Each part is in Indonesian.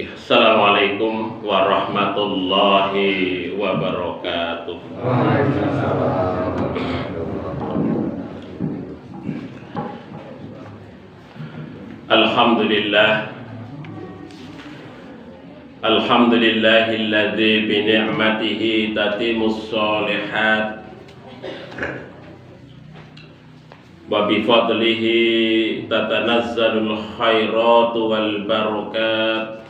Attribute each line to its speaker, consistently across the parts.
Speaker 1: Assalamualaikum warahmatullahi wabarakatuh. Alhamdulillah. Alhamdulillahilladzi bi ni'matihi tatimmus shalihat wa bi fadlihi tatanazzalul khairatu wal barakat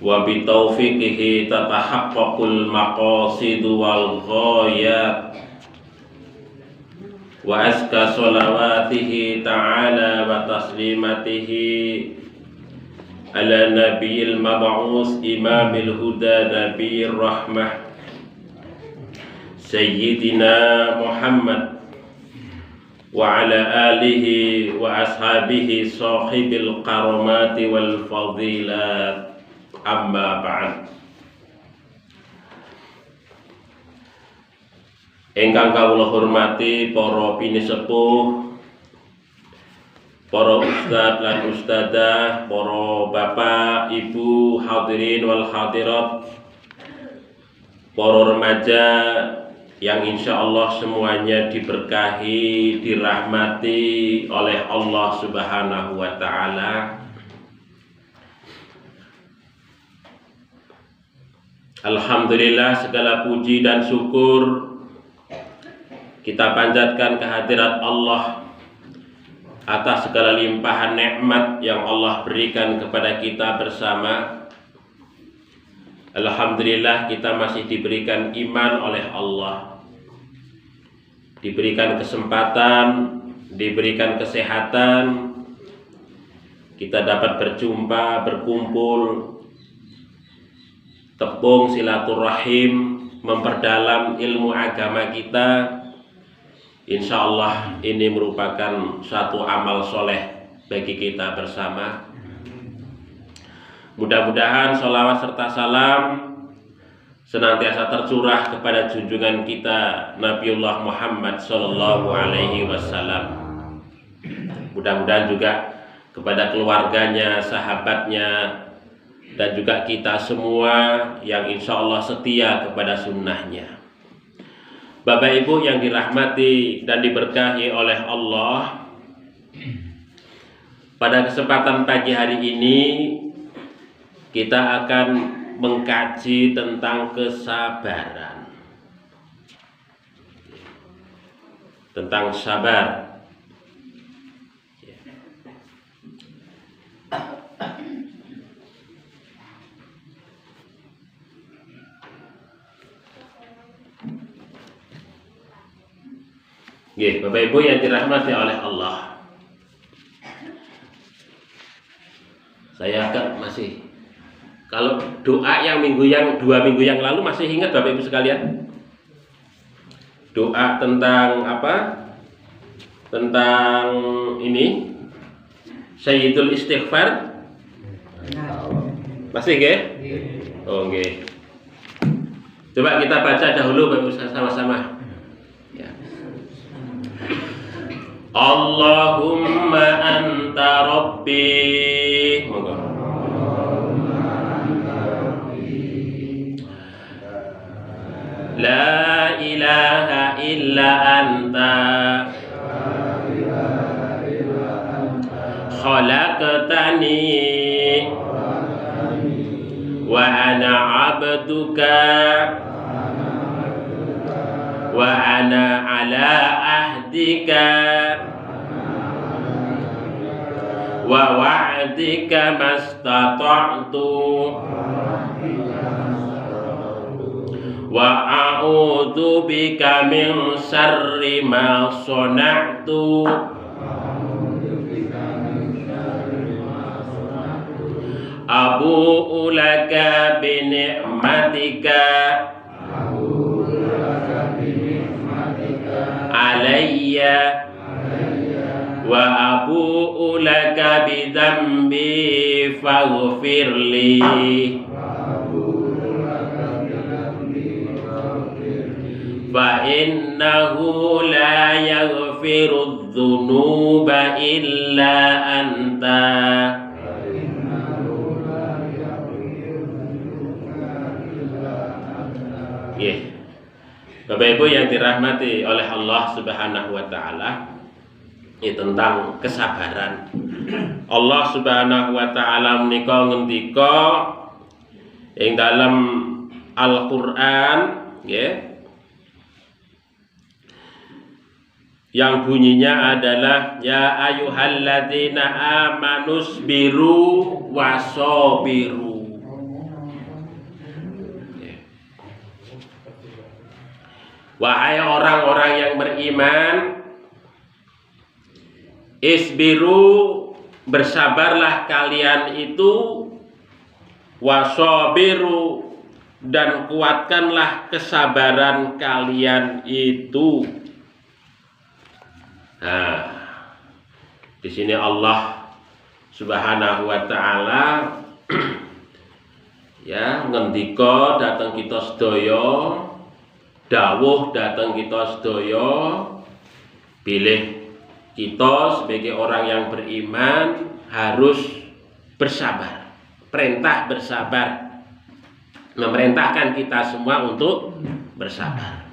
Speaker 1: wa bi taufiqihi tatahaqqaqul maqasidu wal ghayat wa azka sholawatihi ta'ala wa taslimatihi ala nabiyil mab'us imamil huda nabiyir rahmah sayyidina Muhammad wa ala alihi wa ashabihi sahibil karamati wal fadilat. Amma ba'd. Ingkang kawula hormati para pinisepuh, para ustadz lan ustadzah, para bapak, ibu, hadirin wal hadirat, para remaja yang insya Allah semuanya diberkahi, dirahmati oleh Allah Subhanahu wa Ta'ala. Alhamdulillah, segala puji dan syukur kita panjatkan kehadirat Allah atas segala limpahan nikmat yang Allah berikan kepada kita bersama. Alhamdulillah, kita masih diberikan iman oleh Allah, diberikan kesempatan, diberikan kesehatan, kita dapat berjumpa, berkumpul, tepung silaturahim, memperdalam ilmu agama kita. Insya Allah ini merupakan satu amal soleh bagi kita bersama. Mudah-mudahan sholawat serta salam senantiasa tercurah kepada junjungan kita Nabiullah Muhammad Sallallahu Alaihi Wasallam. Mudah-mudahan juga kepada keluarganya, sahabatnya, dan juga kita semua yang insya Allah setia kepada sunnahnya. Bapak Ibu yang dirahmati dan diberkahi oleh Allah, pada kesempatan pagi hari ini kita akan mengkaji tentang kesabaran, tentang sabar. Bapak Ibu yang dirahmati oleh Allah, saya masih, kalau doa yang dua minggu yang lalu masih ingat Bapak Ibu sekalian? Doa tentang apa? Tentang ini Sayyidul Istighfar. Masih nggih? Oh nggih. Coba kita baca dahulu Bapak Ibu sama-sama. Allahumma anta rabbi, la ilaha illa anta, khalaqtani wa ana abduka wa ana ala ahdika wa wa'dika mastata'tu wa a'udzu bika min syarri ma sana'tu abu'u laka bi ni'matika alayya wa abu'u laka bi dzambi faghfirli fa innahu la yaghfirudz dzunuba illa anta. Yeah. Bapak Ibu yang dirahmati oleh Allah Subhanahu wa taala, ini tentang kesabaran. Allah Subhanahu wa taala menika ngendika ing dalam Al-Qur'an ya, yang bunyinya adalah ya ayyuhalladzina amanusbiru wasabiru. Wahai orang-orang yang beriman, isbiru, bersabarlah kalian itu, wasabiru, dan kuatkanlah kesabaran kalian itu. Nah, di sini Allah Subhanahu wa taala ya ngendika datang kita sedaya, dawuh datang kita sedaya, pilih kita sebagai orang yang beriman harus bersabar. Perintah bersabar, memerintahkan kita semua untuk bersabar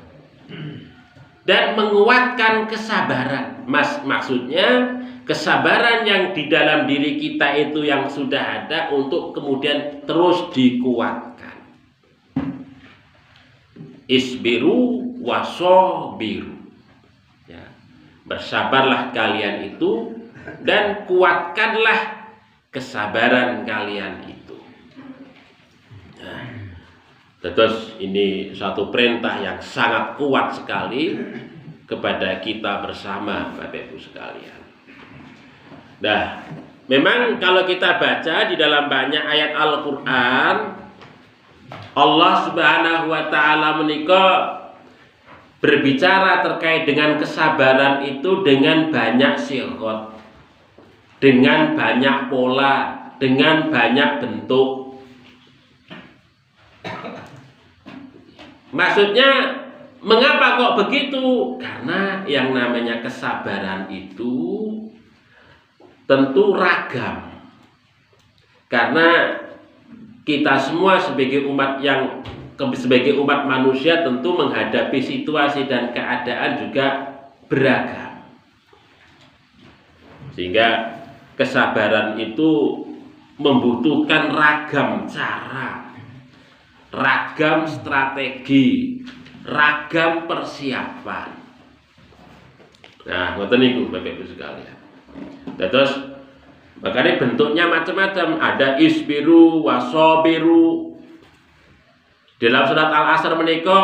Speaker 1: dan menguatkan kesabaran. Maksudnya kesabaran yang di dalam diri kita itu yang sudah ada untuk kemudian terus dikuatkan. Isbiru wasabiru, ya, bersabarlah kalian itu dan kuatkanlah kesabaran kalian itu. Nah, terus ini satu perintah yang sangat kuat sekali kepada kita bersama, Bapak Ibu sekalian. Nah, memang kalau kita baca di dalam banyak ayat Al-Quran, Allah Subhanahu wa taala menika berbicara terkait dengan kesabaran itu dengan banyak sighot, dengan banyak pola, dengan banyak bentuk. Maksudnya mengapa kok begitu? Karena yang namanya kesabaran itu tentu ragam. Karena kita semua sebagai umat manusia tentu menghadapi situasi dan keadaan juga beragam. Sehingga kesabaran itu membutuhkan ragam cara, ragam strategi, ragam persiapan. Nah, ngoten niku Bapak Ibu sekalian. Terus makanya bentuknya macam-macam, ada isbiru wasabiru. Dalam surat Al-Asr menika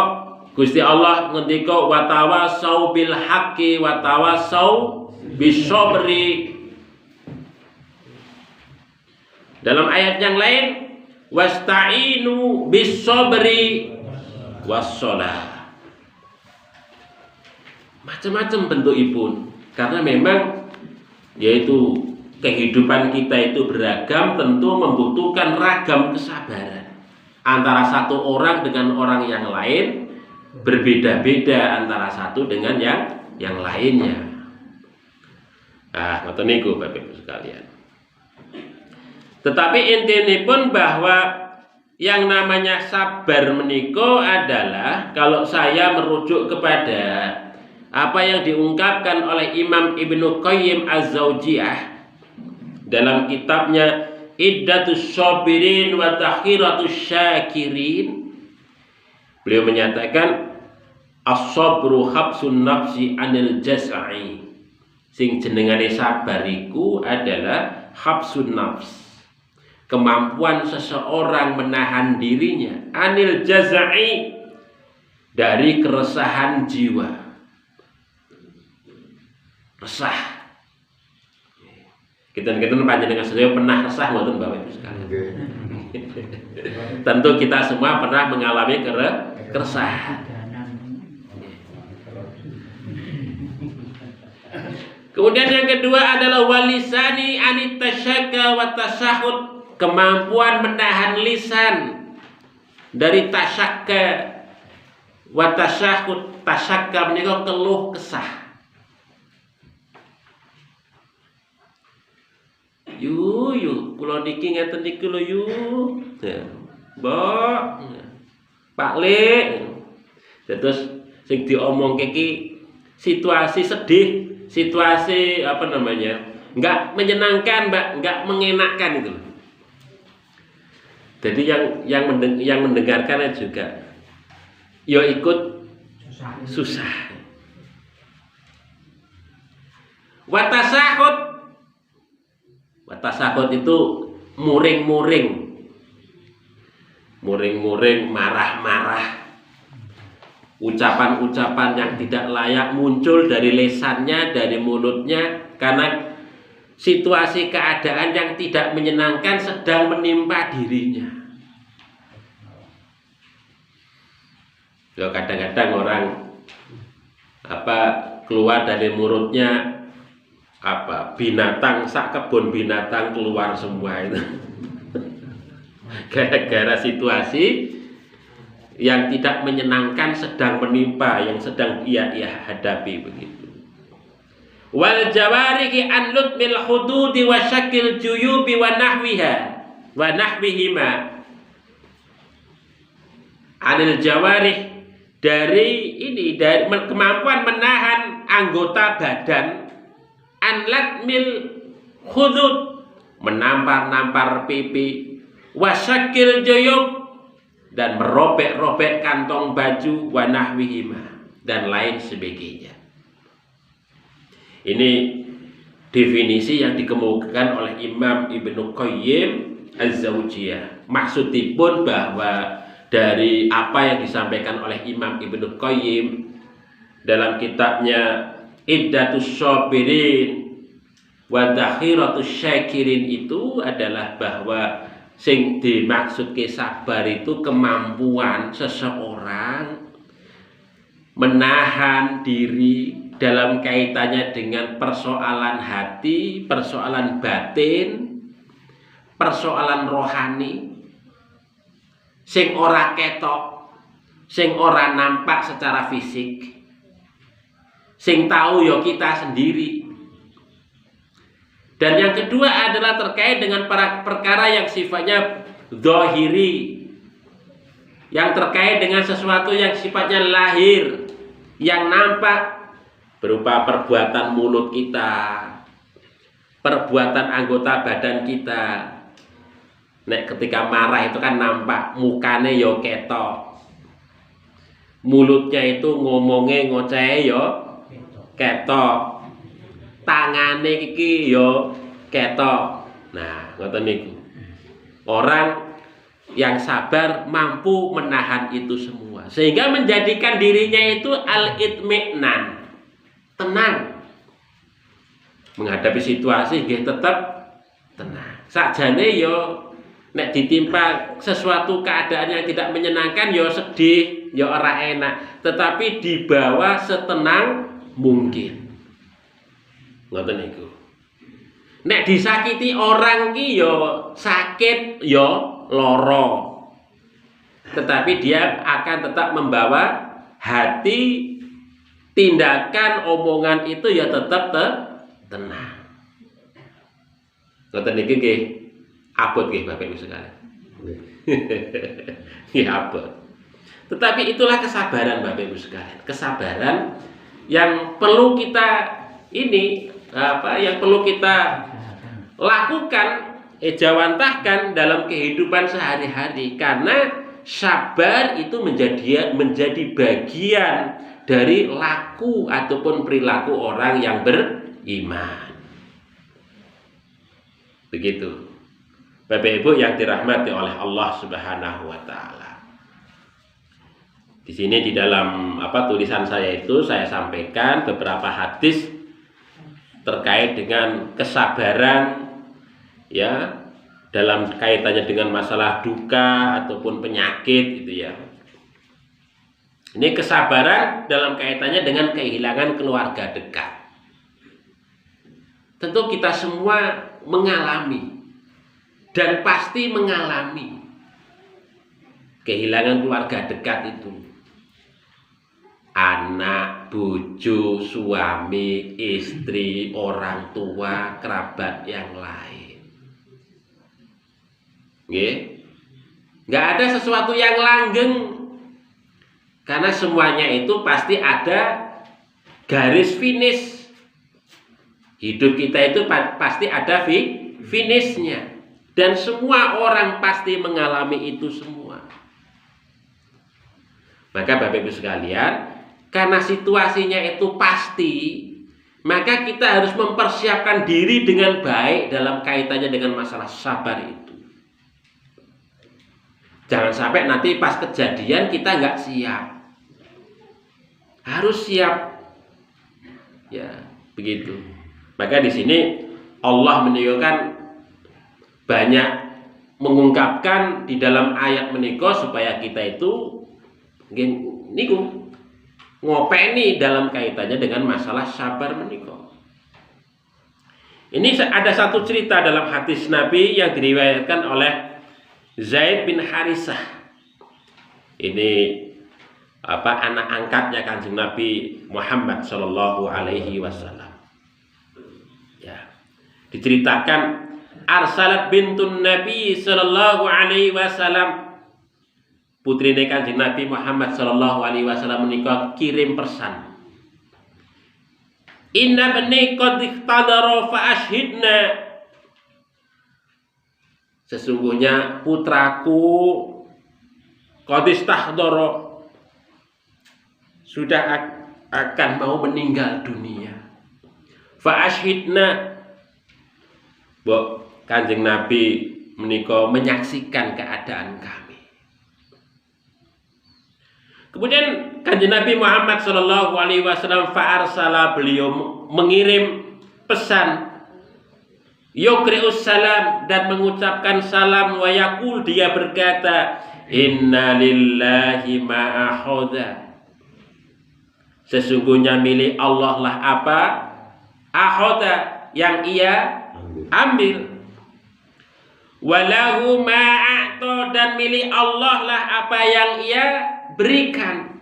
Speaker 1: Gusti Allah ngendika watawasau bil haqqi watawasau bisabri. Dalam ayat yang lain wasta'inu bisabri wassalah. Macam-macam bentukipun, karena memang yaitu kehidupan kita itu beragam, tentu membutuhkan ragam kesabaran. Antara satu orang dengan orang yang lain berbeda-beda antara satu dengan yang lainnya. Ah, ngoten niku Bapak Ibu sekalian. Tetapi intinipun bahwa yang namanya sabar menika adalah, kalau saya merujuk kepada apa yang diungkapkan oleh Imam Ibnu Qayyim Az-Zaujiyah dalam kitabnya Iddatus Sabirin wa Takhiratus Syakirin, beliau menyatakan as-sabru habsun nafsi anil jaz'i. Sing jenengane sabar iku adalah habsun nafs, kemampuan seseorang menahan dirinya anil jaz'i, dari keresahan jiwa. Resah. Kita panjenengan sedaya pernah resah mboten Bapak Ibu sekalian? Tentu kita semua pernah mengalami keresahan. Kemudian yang kedua adalah walisani anit tasyakka wa tasahud, kemampuan menahan lisan dari tasyakka, Wa tasyahud, tasyakka menika keluh kesah. Yu, kula niki ngeten niki lho yu. Ya. Mbok. Pak Lek. Terus sing diomongke iki situasi sedih, situasi apa namanya? Enggak menyenangkan, Mbak, enggak mengenakkan itu. Jadi yang mendengarkan juga ya ikut susah. Watasahud itu muring-muring, marah-marah, ucapan-ucapan yang tidak layak muncul dari lesannya, dari mulutnya, karena situasi keadaan yang tidak menyenangkan sedang menimpa dirinya. Ya kadang-kadang orang keluar dari mulutnya binatang, sak kebun binatang keluar semua itu. Gara-gara situasi yang tidak menyenangkan sedang menimpa, yang sedang ia hadapi begitu. Wal jawarihi an lutmil hududi wa syakil juyubi wa nahwihima. Anil jawarih, dari kemampuan menahan anggota badan, anlatmil hudud, menampar-nampar pipi, wasyakil juyub, dan merobek-robek kantong baju, wanahwihima, dan lain sebagainya. Ini definisi yang dikemukakan oleh Imam Ibnu Qayyim Az-Zawjiyah. Maksudipun bahwa dari apa yang disampaikan oleh Imam Ibnu Qayyim dalam kitabnya Iddatus Shabirin wa Dakhiratus Syakirin itu adalah bahwa sing dimaksud ke sabar itu kemampuan seseorang menahan diri dalam kaitannya dengan persoalan hati, persoalan batin, persoalan rohani, sing ora ketok, sing ora nampak secara fisik, sing tahu ya kita sendiri. Dan yang kedua adalah terkait dengan perkara yang sifatnya zahiri, yang terkait dengan sesuatu yang sifatnya lahir, yang nampak berupa perbuatan mulut kita, perbuatan anggota badan kita. Nek ketika marah itu kan nampak, mukanya yo ketok, mulutnya itu ngomongnya ngoceh yo ketok, tangane iki yo ketok. Nah, ngoten niku. Orang yang sabar mampu menahan itu semua, sehingga menjadikan dirinya itu al-itmi'nan, tenang menghadapi situasi, nggih tetap tenang. Sakjane yo nek ditimpa sesuatu keadaan yang tidak menyenangkan yo sedih, yo ora enak, tetapi dibawa setenang mungkin. Ngoten niku. Nek disakiti orang ki yo sakit, yo loro, tetapi dia akan tetap membawa hati, tindakan, omongan itu ya tetap tenang. Ngoten niki nggih abot nggih Bapak Ibu sekalian. Nggih abot. Tetapi itulah kesabaran Bapak Ibu sekalian. Kesabaran yang perlu kita yang perlu kita lakukan, jawantahkan dalam kehidupan sehari-hari, karena sabar itu menjadi bagian dari laku ataupun perilaku orang yang beriman. Begitu Bapak Ibu yang dirahmati oleh Allah Subhanahu wa taala. Di sini di dalam tulisan saya itu saya sampaikan beberapa hadis terkait dengan kesabaran ya, dalam kaitannya dengan masalah duka ataupun penyakit gitu ya. Ini kesabaran dalam kaitannya dengan kehilangan keluarga dekat. Tentu kita semua mengalami dan pasti mengalami kehilangan keluarga dekat itu. anak, bojo, suami, istri, orang tua, kerabat yang lain. Nggih. Nggak ada sesuatu yang langgeng. Karena semuanya itu pasti ada garis finish. Hidup kita itu pasti ada finishnya. Dan semua orang pasti mengalami itu semua. Maka Bapak Ibu sekalian, karena situasinya itu pasti, maka kita harus mempersiapkan diri dengan baik dalam kaitannya dengan masalah sabar itu. Jangan sampai nanti pas kejadian kita nggak siap. Harus siap. Ya, begitu. Maka di sini Allah menunjukkan banyak mengungkapkan di dalam ayat menika supaya kita itu niku ngopeni dalam kaitannya dengan masalah sabar menika. Ini ada satu cerita dalam hadis Nabi yang diriwayatkan oleh Zaid bin Harisah. Ini anak angkatnya Kanjeng Nabi Muhammad sallallahu alaihi wasallam. Ya. Diceritakan arsalat bintun Nabi sallallahu alaihi wasallam, putrine Kanjeng Nabi Muhammad sallallahu alaihi wasallam menika kirim pesan. Inna bani qad ihtadara fa ashhidna. Sesungguhnya putraku qad istahdara sudah akan mau meninggal dunia. Fa ashhidna. Kanjeng Nabi menika menyaksikan keadaan kami. Kemudian Kanjeng Nabi Muhammad sallallahu alaihi wasallam fa'arsala, beliau mengirim pesan, yuqri'us salam, dan mengucapkan salam, wa yaqul, dia berkata, inna lillahi ma akhadha, sesungguhnya milik Allah lah apa? Akhadha, yang ia ambil. Walahu ma a'ta, dan milik Allah lah apa yang ia berikan.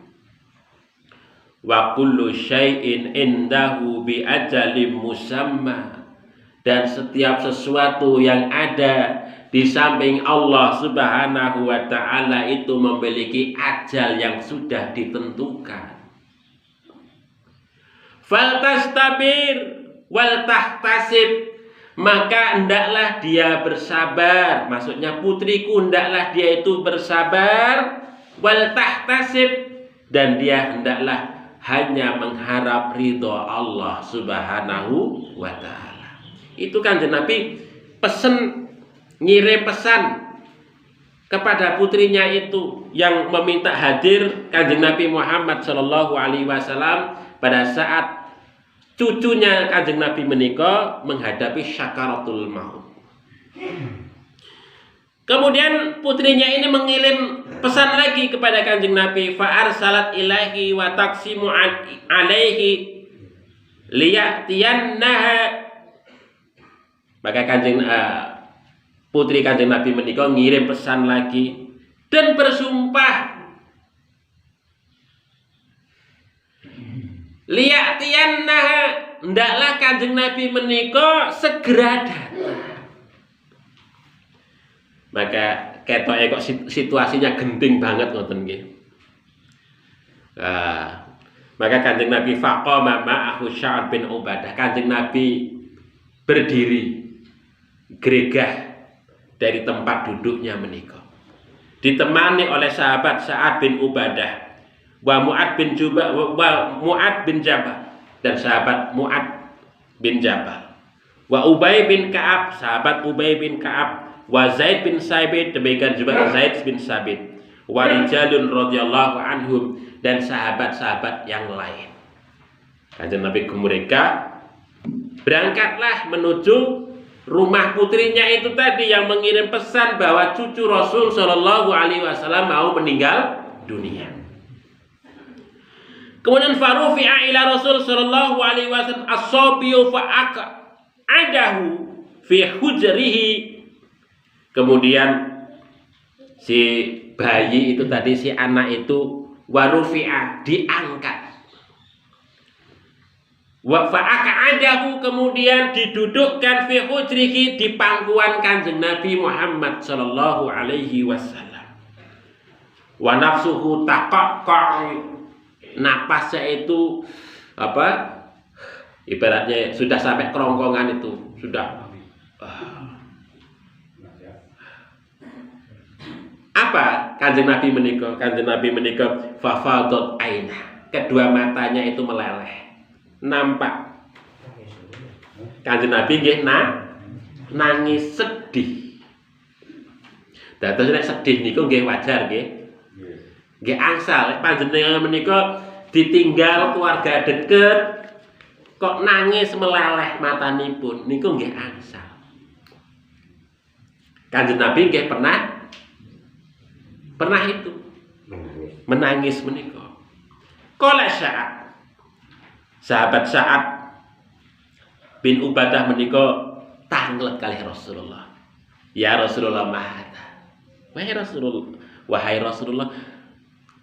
Speaker 1: Wa kullu syai'in indahu bi ajalin musamma, dan setiap sesuatu yang ada di samping Allah Subhanahu wa ta'ala itu memiliki ajal yang sudah ditentukan. Faltastabir wal tahtasib, maka hendaklah dia bersabar, maksudnya putriku hendaklah dia itu bersabar, wal tahtasib, dan dia hendaklah hanya mengharap ridho Allah Subhanahu wa ta'ala. Itu Kanjeng Nabi ngirim pesan kepada putrinya itu yang meminta hadir Kanjeng Nabi Muhammad sallallahu alaihi wasallam pada saat cucunya Kanjeng Nabi menika menghadapi syakaratul maut. Kemudian putrinya ini mengirim pesan lagi kepada Kanjeng Nabi, fa arsalat ilaihi wa taqsimu alaihi liyatiyannaha. Maka putri Kanjeng Nabi menika ngirim pesan lagi dan bersumpah, liyatiyannaha, hendaklah Kanjeng Nabi menika segera datang. Maka ketoke kok situasinya genting banget ngoten nggih. Maka Kanjeng Nabi faqama ma'ahu Sa'ad bin Ubadah, Kanjeng Nabi berdiri gregah dari tempat duduknya menika, ditemani oleh sahabat Sa'ad bin Ubadah, wa Mu'ad bin Jabal, dan sahabat Mu'ad bin Jabal, wa Ubay bin Ka'ab, sahabat Ubay bin Ka'ab, wa Zaid bin Sabit, demikian juga Zaid bin Sabit, wa rijalun radhiyallahu anhum, dan sahabat-sahabat yang lain. Kanjeng Nabi mereka berangkatlah menuju rumah putrinya itu tadi yang mengirim pesan bahwa cucu Rasul sallallahu alaihi wasallam mau meninggal dunia. Kemudian farufi'a ila Rasul sallallahu alaihi wasallam as-sabiyu fa'aqadahu fi hujrihi. Kemudian si bayi itu tadi, si anak itu warufi'a, diangkat Wa fa'aqa'adahu, kemudian didudukkan fi hujrihi, di pangkuan Kanjeng Nabi Muhammad sallallahu alaihi wasallam. Wa nafsuhu taqaqqa, napasnya itu apa? Ibaratnya sudah sampai kerongkongan itu, sudah. Apa Kanjeng Nabi menika? Kanjeng Nabi menika fafadat aina, kedua matanya itu meleleh. Nampak Kanjeng Nabi nggih nangis sedih. Dados nek sedih niku nggih wajar nggih. Nggih angsal panjenengan menika ditinggal keluarga deket kok nangis meleleh matanipun niku nggih angsal. Kanjeng Nabi nggih pernah itu menangis menika. Qala sahabat Sa'ad bin Ubadah menika tanglet kalih Rasulullah. Ya Rasulullah mahata. Wahai Rasulullah,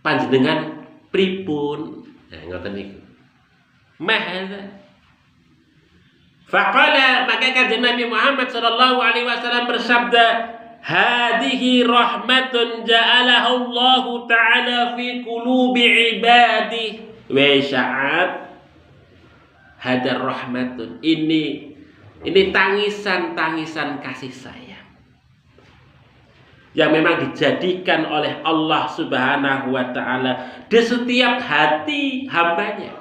Speaker 1: panjenengan pripun? Nah, ngoten niku. Mahata. Faqala, maka Kanjeng Nabi Muhammad sallallahu alaihi wasallam bersabda, hadhihi rahmatun ja'alaha Allah ta'ala fi qulubi ibadihi. Wa Sa'ad, hadar rahmatun, ini tangisan kasih sayang yang memang dijadikan oleh Allah Subhanahu wa ta'ala di setiap hati hambanya.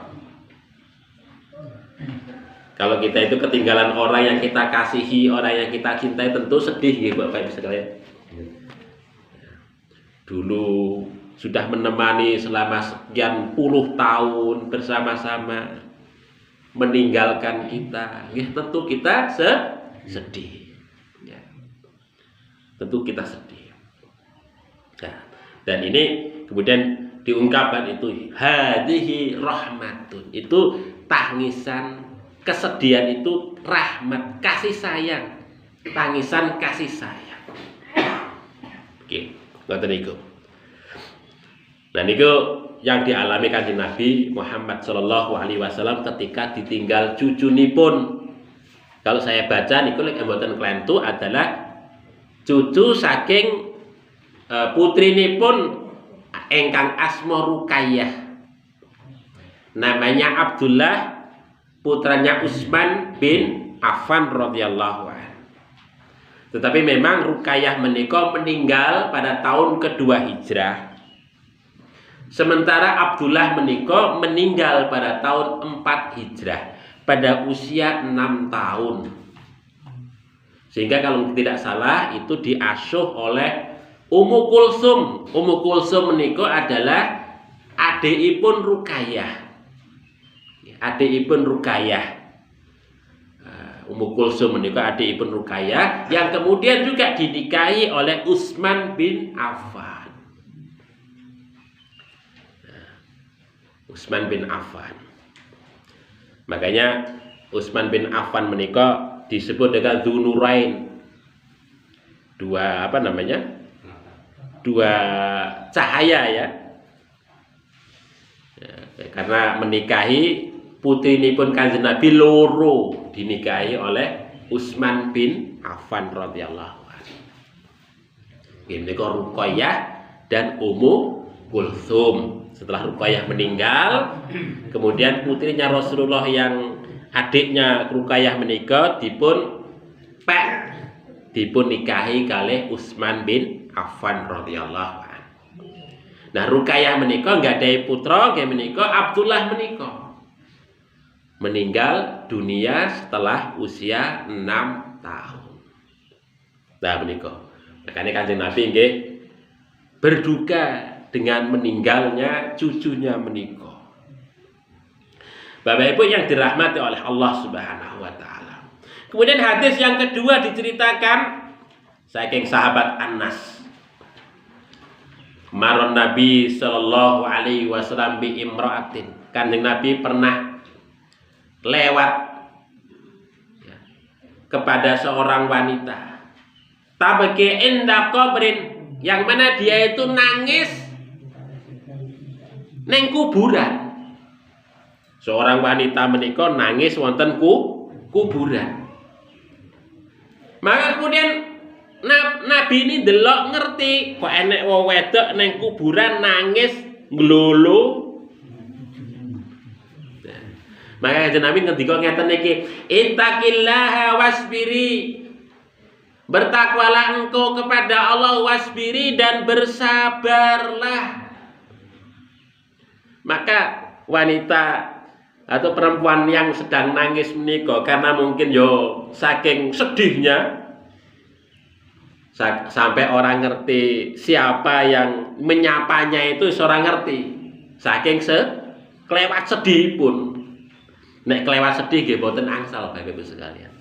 Speaker 1: Kalau kita itu ketinggalan orang yang kita kasihi, orang yang kita cintai, tentu sedih ya Bapak Ibu sekalian. Dulu sudah menemani selama sekian puluh tahun bersama-sama, meninggalkan kita, ya tentu kita sedih. Ya. Tentu kita sedih. Nah, dan ini kemudian diungkapkan itu hadhihi rahmatun, itu tangisan kesedihan, itu rahmat, kasih sayang, tangisan kasih sayang. Oke, ngoten niku. Nah niku yang dialami Kanjeng Nabi Muhammad sallallahu alaihi wasallam ketika ditinggal cucunipun. Kalau saya baca niku lek mboten klentu adalah cucu saking putrinipun ingkang asma Ruqayyah. Namanya Abdullah, putranya Utsman bin Affan radhiyallahu anhu. Tetapi memang Ruqayyah menika meninggal pada tahun kedua Hijrah. Sementara Abdullah menika meninggal pada tahun 4 Hijrah pada usia 6 tahun. Sehingga kalau tidak salah itu diasuh oleh Ummu Kulsum. Ummu Kulsum menika adalah adikipun Ruqayyah. Adikipun Ruqayyah. Ummu Kulsum menika adikipun Ruqayyah yang kemudian juga dinikahi oleh Utsman bin Affan. Utsman bin Affan. Makanya Utsman bin Affan menika disebut dengan Dzunurain. Dua cahaya ya. Karena menikahi putrinipun Kanjeng Nabi loro, dinikahi oleh Utsman bin Affan radhiyallahu anhu. Menika Ruqayyah dan Ummu Kulsum. Setelah Ruqayyah meninggal, kemudian putrinya Rasulullah yang adiknya Ruqayyah menika dipun nikahi kalih Utsman bin Affan radhiyallahu anhu. Nah, Ruqayyah menika nggadahi putra, nggih menika Abdullah menika meninggal dunia setelah usia 6 tahun. Nah, menika. Makanya Kanjeng Nabi nggih berduka dengan meninggalnya cucunya menika. Bapak Ibu yang dirahmati oleh Allah Subhanahu wa taala. Kemudian hadis yang kedua diceritakan saking sahabat Anas. Maron Nabi sallallahu alaihi wasallam bi imra'atin. Kanjeng Nabi pernah lewat ya, kepada seorang wanita. Tabaki inda qabrin, yang mana dia itu nangis neng kuburan. Seorang wanita menika nangis wonten kuburan. Maka kemudian Nabi ini delok ngerti kok enek wong wedok neng kuburan nangis nglolo. Maka Kanjeng Nabi ngendika ngeten iki, ittaqillaha wasbiri. Bertakwalah engkau kepada Allah wasbiri dan bersabarlah. Maka wanita atau perempuan yang sedang nangis menika karena mungkin yo saking sedihnya sampai orang ngerti siapa yang menyapanya itu seorang ngerti. Saking kelewat sedih pun. Nek kelewat sedih nggih mboten angsal Bapak Ibu sekalian.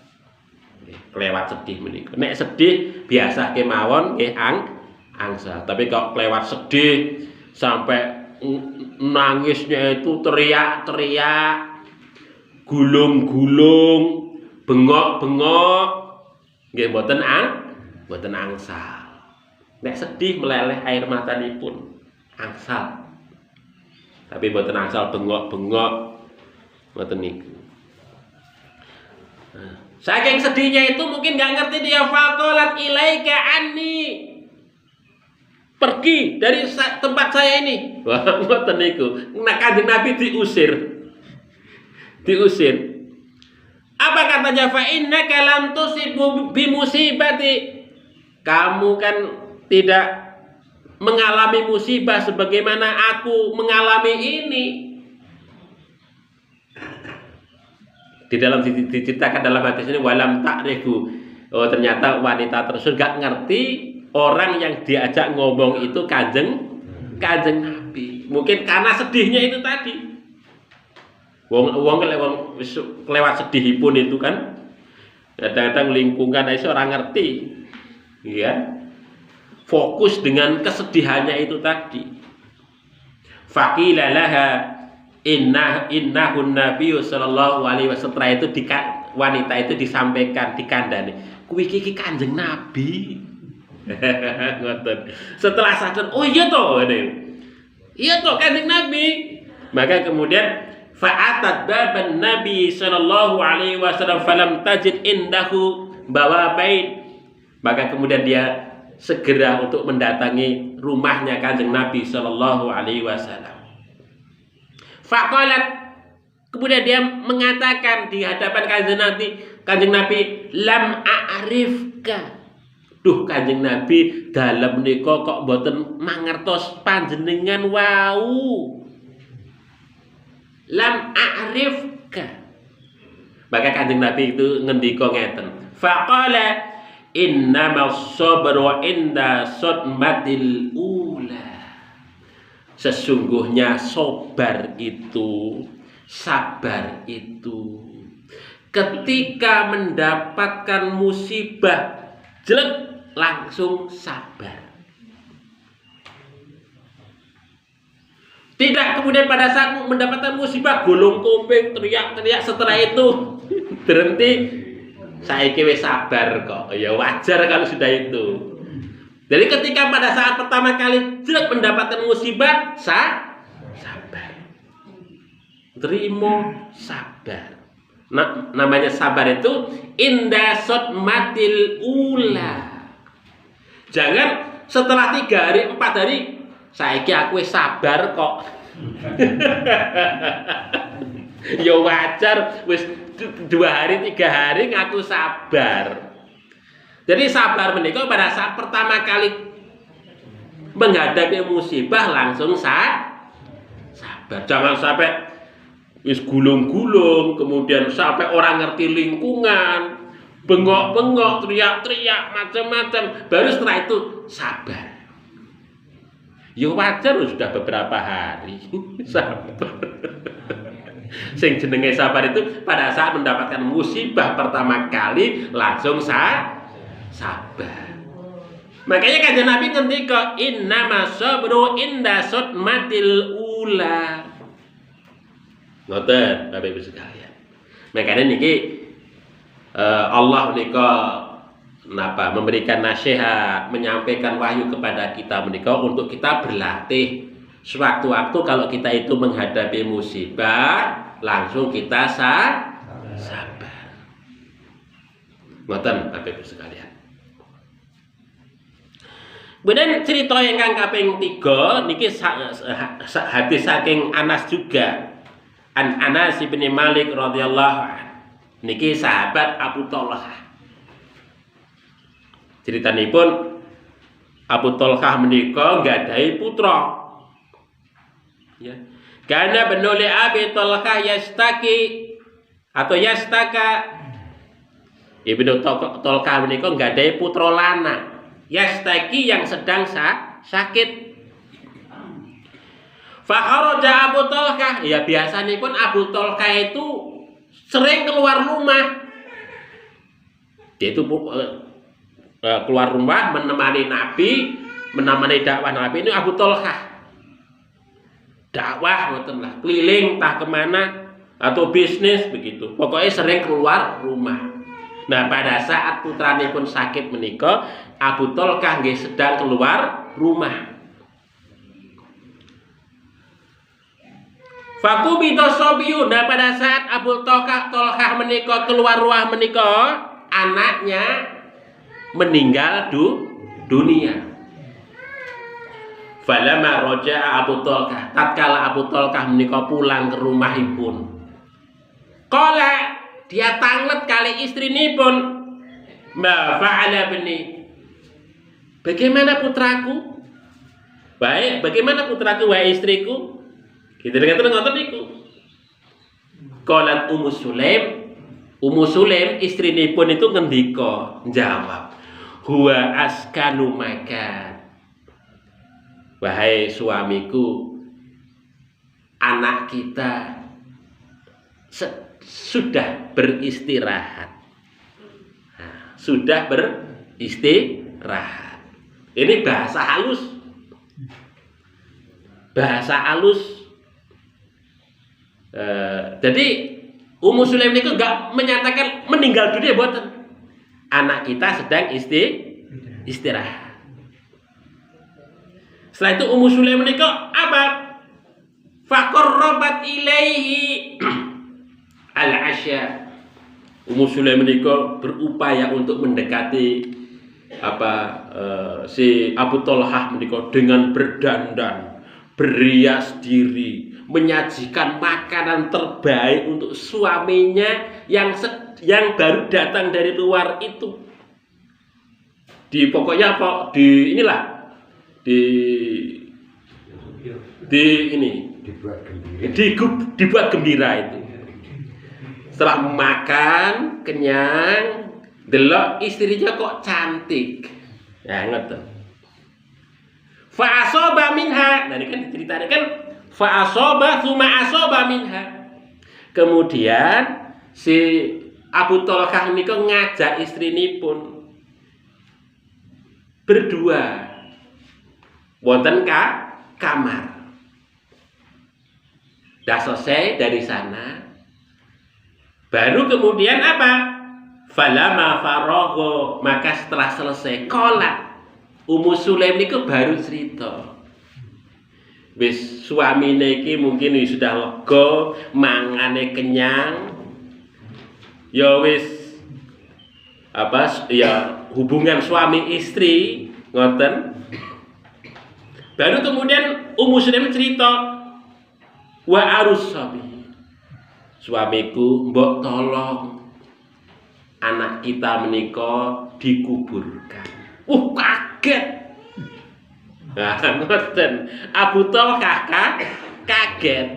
Speaker 1: Kelewat sedih menika. Nek sedih biasa kemawon nggih angsal. Tapi kok kelewat sedih sampai nangisnya itu teriak-teriak, gulung-gulung, bengok-bengok, nggih mboten angsal. Nek sedih meleleh air matanipun angsal. Tapi mboten angsal bengok-bengok. Mboten niku. Saking sedihnya itu mungkin nggak ngerti dia faqalat ilaika anni. Pergi dari tempat saya ini. Wah, mboten niku. Nah, Kanjeng Nabi diusir. Diusir. Apa katanya? Fa innaka lam tusibu bi musibati. Kamu kan tidak mengalami musibah sebagaimana aku mengalami ini. Di dalam diceritakan dalam hadis ini walam ta'rifu. Oh, ternyata wanita tersebut gak ngerti orang yang diajak ngomong itu kanjeng Nabi. Mungkin karena sedihnya itu tadi. Wong kelewat sedihipun itu kan. Kadang-kadang lingkungan itu orang ngerti. Ya. Fokus dengan kesedihannya itu tadi. Faqila laha innahun nabiyyu sallallahu alaihi wasallam. Setelah itu wanita itu disampaikan dikandani, kuwi iki Kanjeng Nabi. Setelah sadar, oh iya toh ini. Iya toh Kanjeng Nabi. Maka kemudian fa'atat baban Nabi sallallahu alaihi wasallam falam tajid indahu bawabait. Maka kemudian dia segera untuk mendatangi rumahnya Kanjeng Nabi sallallahu alaihi wasallam. Faqalat, kemudian dia mengatakan di hadapan Kanjeng Nabi, lam a'rifka. Duh Kanjeng Nabi dalem menika kok mboten mangertos panjenengan wau. Lam a'rifka. Maka Kanjeng Nabi itu ngendika ngeten. Faqala innamas sabru inda sadmatil ula. Sesungguhnya sabar itu ketika mendapatkan musibah jelek langsung sabar. Tidak kemudian pada saat mendapatkan musibah gulung kuping teriak-teriak, setelah itu berhenti. Saiki wis sabar kok. Ya wajar kalau sudah itu. Jadi ketika pada saat pertama kali jelek mendapatkan musibah, sabar. Terima sabar. Nah, namanya sabar itu inda sadmatil ula. Jangan setelah 3 hari, 4 hari, saiki aku wis sabar kok. Ya wajar, wis 2 hari, 3 hari ngaku sabar. Jadi sabar menika pada saat pertama kali menghadapi musibah langsung sabar. Jangan sampai wis gulung-gulung, kemudian sampai orang ngerti lingkungan, bengok-bengok, teriak-teriak, macam-macam, baru setelah itu sabar. Ya wajar sudah beberapa hari sabar. Sing jenenge sabar itu pada saat mendapatkan musibah pertama kali langsung sabar. Makanya Kanjeng Nabi ngendika innamas sabru inda sadmatil ula. Ngoten Bapak Ibu sekalian. Makanya niki Allah menika napa memberikan nasihat, menyampaikan wahyu kepada kita menika untuk kita berlatih sewaktu-waktu kalau kita itu menghadapi musibah langsung kita sabar. Ngoten Bapak Ibu sekalian. Kemudian cerita ingkang kaping 3 niki hadis saking Anas juga. An Anas bin Malik radhiyallahu anhu. Niki sahabat Abu Thalhah. Critanipun Abu Thalhah menika nggadahi putra. Ya. Karena benole Abi Thalhah yastaki atau yastaka Ibnu Thalhah menika nggadahi putra lanang. Yastaki yang sedang sakit. Fa kharaja Abu Thalhah, ya biasanya pun Abu Thalhah itu sering keluar rumah. Dia itu keluar rumah menemani Nabi, menemani dakwah Nabi. Ini Abu Thalhah. Dakwah ngoten lah, keliling entah kemana atau bisnis begitu. Pokoknya sering keluar rumah. Nah, pada saat putranipun sakit menika, Abu Thalhah nggih sedang keluar rumah. Fakubito sobiyu. Nah, pada saat Abu Thalhah menika keluar rumah menika, anaknya meninggal dunia. Falamma raja'a Abu Thalhah, tatkala Abu Thalhah menika pulang ke rumahipun, qala dia tanglet kali istrinipun, ma fa'ala bani, bagaimana putraku? Baik, bagaimana putraku wahai istriku? Kita dengar ngoten niku. Qalat Ummu Sulaim istrinipun itu ngendika, jawab, huwa askanu makan. Wahai suamiku, anak kita sudah beristirahat. Nah, sudah beristirahat. Ini bahasa halus. Bahasa halus. Jadi Ummu Sulaim itu enggak menyatakan meninggal dunia, boten. Anak kita sedang istirahat. Setelah itu Ummu Sulaim menika apa? Faqarrabat ilaihi al-asya. Ummu Sulaim menika berupaya untuk mendekati si Abu Thalhah menika dengan berdandan, berias diri, menyajikan makanan terbaik untuk suaminya yang baru datang dari luar itu. Pokoknya dibuat gembira itu. Setelah makan kenyang, delok istrinya kok cantik. Ya ngoten. Fa asaba minha. Nah ini kan diceritanya kan fa asaba tsumma asaba minha. Kemudian si Abu Thalhah niku ngajak istrinipun berdua wonten kamar. Dah selesai dari sana, baru kemudian apa? Falama faragha, maka setelah selesai qala Ummu Sulaim niku baru cerita. Wis suamine iki mungkin sudah lega, mangane kenyang. Ya wis hubungan suami istri ngoten. Baru kemudian Ummu Sulaim cerita, wa arusabi, suamiku mbok tolong anak kita menika dikuburkan. Kaget. Nah, ngoten. Abu Thalhah kaget.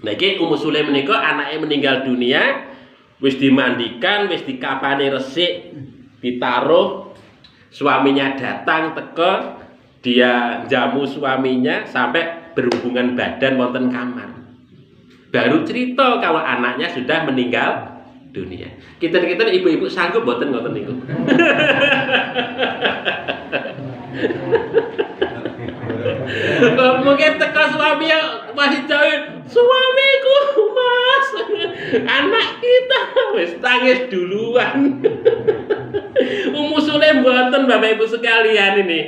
Speaker 1: Nah, iki Ummu Sulaim menika anake meninggal dunia, wis dimandikan, wis dikapani resik, ditaruh. Suaminya datang teka, dia jamu suaminya sampai berhubungan badan wonten kamar. Baru cerita kalau anaknya sudah meninggal dunia. Kita ibu-ibu sanggup mboten ngoten niku. Mungkin teka suami masih jauh, suamiku mas, anak kita wis tangis duluan. Ummu Sulaim mboten Bapak Ibu sekalian ini.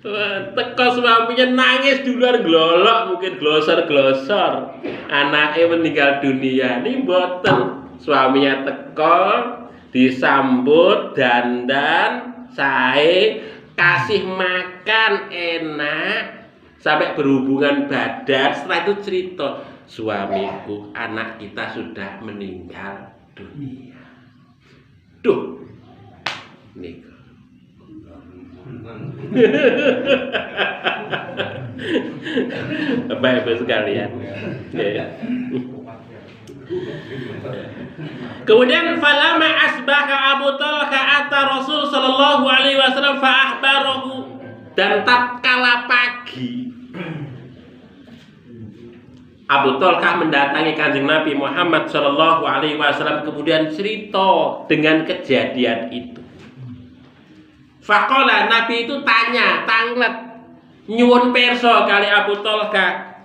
Speaker 1: Teko suaminya nangis di luar glolok, mungkin glosor-glosor. Anaknya meninggal dunia. Ini mboten. Suaminya teko, disambut, dandan, sae, kasih makan enak, sampai berhubungan badan. Setelah itu cerita, suamiku, anak kita sudah meninggal dunia. Duh, nih. Bapak Ibu sekalian. Kemudian falama asbaha Abu Talha ata Rasul sallallahu alaihi wasallam fa akhbarahu, dan tatkala pagi Abu Talha mendatangi Kanjeng Nabi Muhammad sallallahu alaihi wasallam, kemudian cerita dengan kejadian itu. Faqala, Nabi itu tanya, tanglet, nyuwun perso kali Abu Talha.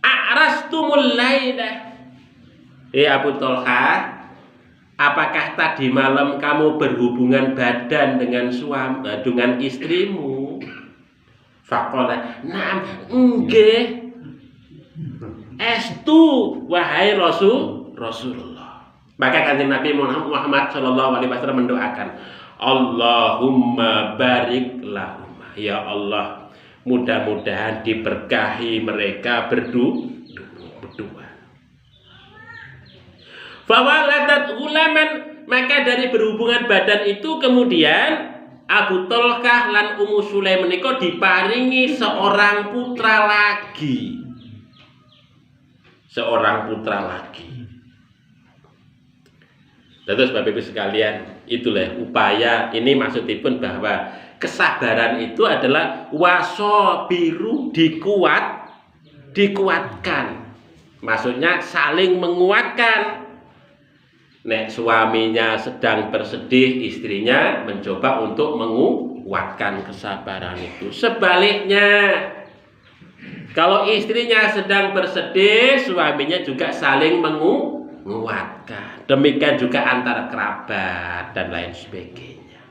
Speaker 1: A'rastumul laila. Abu Talha, apakah tadi malam kamu berhubungan badan dengan dengan istrimu? Faqala, "Na'am, nggih." Estu wahai Rasulullah. Maka Kanjeng Nabi Muhammad sallallahu alaihi wasallam mendoakan, Allahumma barik lahum. Ya Allah, mudah-mudahan diberkahi mereka berdua. Fawaladat gulaman, maka dari berhubungan badan itu kemudian Abu Talha lan Ummu Sulaim menika diparingi seorang putra lagi. Seorang putra lagi. Terus Bapak Ibu sekalian, itulah upaya ini, maksudipun bahwa kesabaran itu adalah wasobiru, dikuatkan. Maksudnya saling menguatkan. Nek suaminya sedang bersedih, istrinya mencoba untuk menguatkan kesabaran itu. Sebaliknya, kalau istrinya sedang bersedih, suaminya juga saling menguatkan. Demikian juga antara kerabat dan lain sebagainya.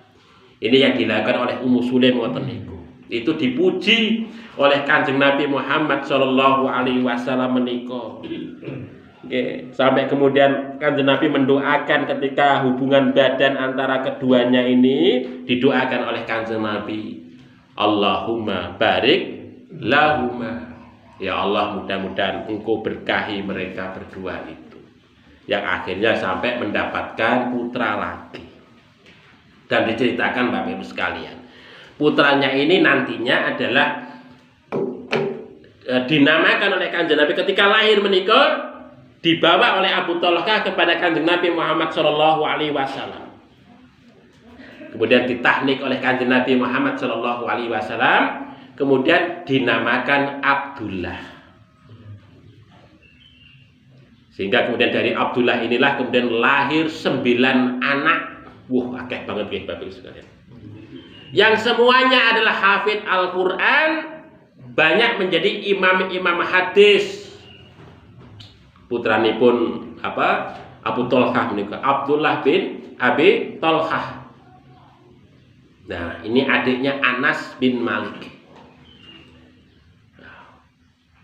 Speaker 1: Ini yang dilakukan oleh Ummu Sulaim ngoten niku. Itu dipuji oleh Kanjeng Nabi Muhammad sallallahu alaihi wasallam menika. Sampai kemudian Kanjeng Nabi mendoakan ketika hubungan badan antara keduanya ini, didoakan oleh Kanjeng Nabi, Allahumma barik lahuma. Ya Allah, mudah-mudahan Engkau berkahi mereka berdua itu. Yang akhirnya sampai mendapatkan putra lagi. Dan diceritakan Bapak Ibu sekalian, putranya ini nantinya adalah dinamakan oleh Kanjeng Nabi ketika lahir menika, dibawa oleh Abu Talha kepada Kanjeng Nabi Muhammad sallallahu alaihi wasallam. Kemudian ditahnik oleh Kanjeng Nabi Muhammad sallallahu alaihi wasallam, kemudian dinamakan Abdullah. Sehingga kemudian dari Abdullah inilah kemudian lahir 9 anak. Wah, akeh banget nggih Bapak Ibu sekalian. Yang semuanya adalah hafid Al-Qur'an, banyak menjadi imam-imam hadis. Putranipun Abu Talha menika Abdullah bin Abi Talha. Nah, ini adiknya Anas bin Malik.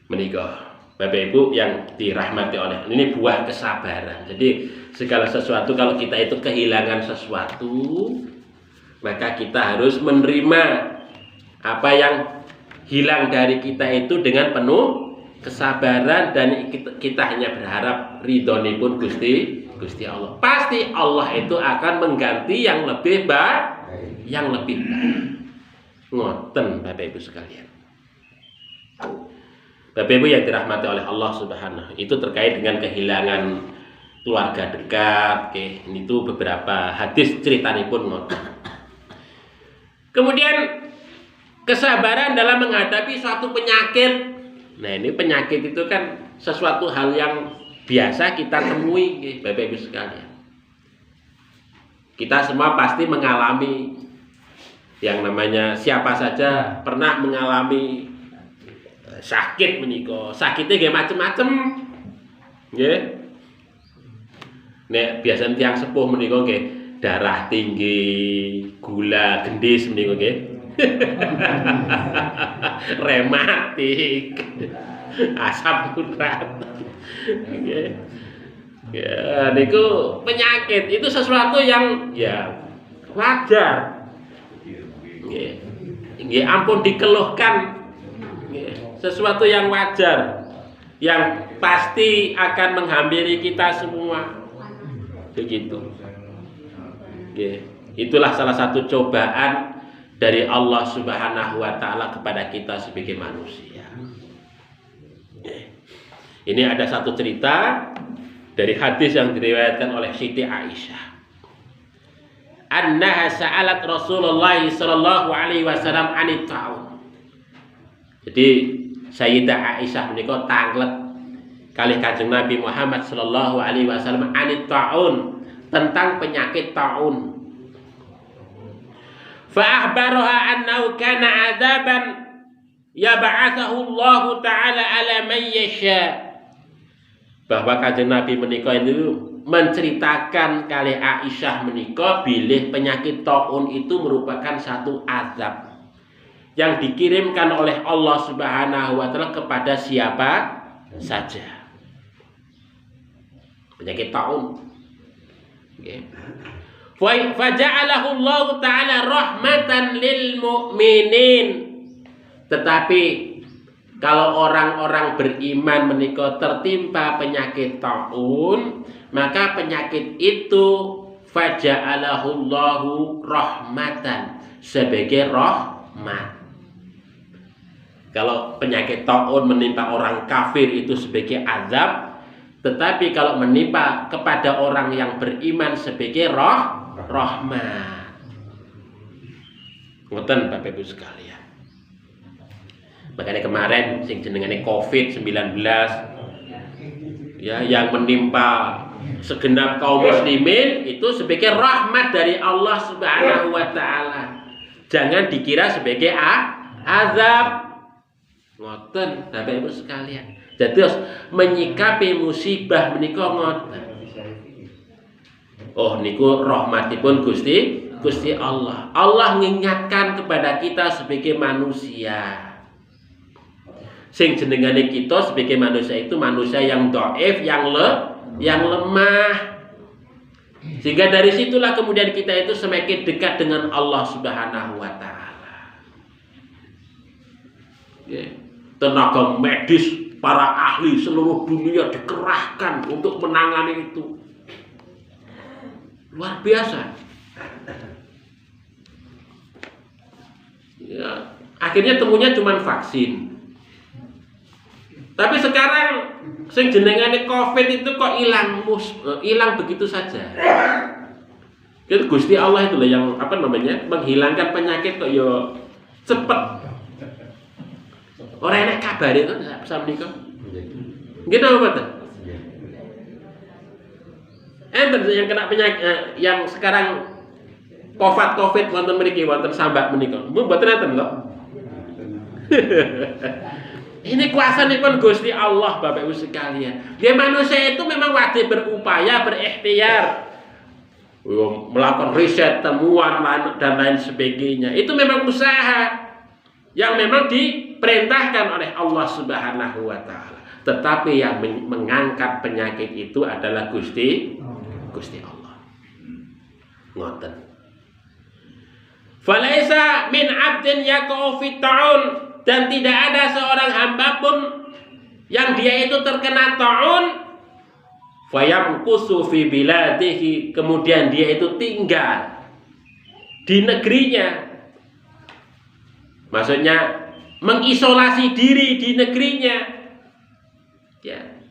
Speaker 1: Menika Bapak Ibu yang dirahmati oleh, ini buah kesabaran. Jadi segala sesuatu, kalau kita itu kehilangan sesuatu, maka kita harus menerima apa yang hilang dari kita itu dengan penuh kesabaran, dan kita hanya berharap ridhonipun Gusti Allah. Pasti Allah itu akan mengganti yang lebih baik, Ngoten Bapak Ibu sekalian. Bapak Ibu yang dirahmati oleh Allah Subhanahu, itu terkait dengan kehilangan keluarga dekat. Ini tuh beberapa hadis ceritanipun ngoten. Kemudian kesabaran dalam menghadapi suatu penyakit. Nah, ini penyakit itu kan sesuatu hal yang biasa kita temui, Bapak Ibu sekalian. Kita semua pasti mengalami yang namanya, siapa saja pernah mengalami sakit menika. Sakitnya nggih macem-macem. Nggih. Nek biasanya tiyang sepuh menika nggih darah tinggi, gula, gendis menika nggih. Rematik, asam urat. Ya, niku penyakit itu sesuatu yang ya wajar. Nggih, ampun dikeluhkan. Sesuatu yang wajar, yang pasti akan menghampiri kita semua. Begitu. Itulah salah satu cobaan dari Allah Subhanahu wa taala kepada kita sebagai manusia. Ini ada satu cerita dari hadis yang diriwayatkan oleh Siti Aisyah. Annaha sa'alat Rasulullah sallallahu alaihi wasallam anit ta'un. Jadi Sayyidah Aisyah menika tanglet kalih Kanjeng Nabi Muhammad sallallahu alaihi wasallam anit ta'un, tentang penyakit taun. Fa akhbaraha annahu kana 'adzaban yab'atsahu Allah taala ala man yasha. Bahwa Kanjeng Nabi menika itu menceritakan kali Aisyah menika bilih penyakit taun itu merupakan satu azab yang dikirimkan oleh Allah Subhanahu wa taala kepada siapa saja. Penyakit taun. Okay. Faja'alahu Allah taala rahmatan lil mu'minin. Tetapi kalau orang-orang beriman menika tertimpa penyakit taun, maka penyakit itu faja'alahu Allahu rahmatan, sebagai rahmat. Kalau penyakit taun menimpa orang kafir itu sebagai azab, tetapi kalau menimpa kepada orang yang beriman sebagai rahmat. Ngoten Bapak Ibu sekalian. Makanya kemarin sing jenengane COVID-19 ya, yang menimpa segenap kaum muslimin itu sebagai rahmat dari Allah Subhanahu wa taala. Jangan dikira sebagai azab. Ngoten Bapak Ibu sekalian. Jadi harus menyikapi musibah menika ngoten. Oh niku rahmatipun Gusti Allah. Allah mengingatkan kepada kita sebagai manusia. Sing jenengane kita sebagai manusia itu manusia yang dhaif, yang lemah. Sehingga dari situlah kemudian kita itu semakin dekat dengan Allah Subhanahu wa taala. Tenaga medis, para ahli seluruh dunia dikerahkan untuk menangani itu. Luar biasa. Ya, akhirnya temunya cuma vaksin. Tapi sekarang sing jenengane COVID itu kok hilang begitu saja. Itu Gusti Allah itu loh yang menghilangkan penyakit kok yo cepet. Ora enak kabar itu sampeyan. Gitu apa tuh? Enten yang kena penyakit yang sekarang COVID wonten mriki wonten sambat menika. Mboten enten kok. Ini kuasanipun Gusti Allah Bapak Ibu sekalian. Dia manusia itu memang wajib berupaya, berikhtiar, melakukan riset, temuan dan lain sebagainya. Itu memang usaha yang memang diperintahkan oleh Allah Subhanahu wa taala. Tetapi yang mengangkat penyakit itu adalah Gusti Allah. Ngoten. Falaisa min 'abdin yaqau fi ta'un, dan tidak ada seorang hamba pun yang dia itu terkena ta'un fayamkusu fi biladihi, kemudian dia itu tinggal di negerinya. Maksudnya mengisolasi diri di negerinya. Ya.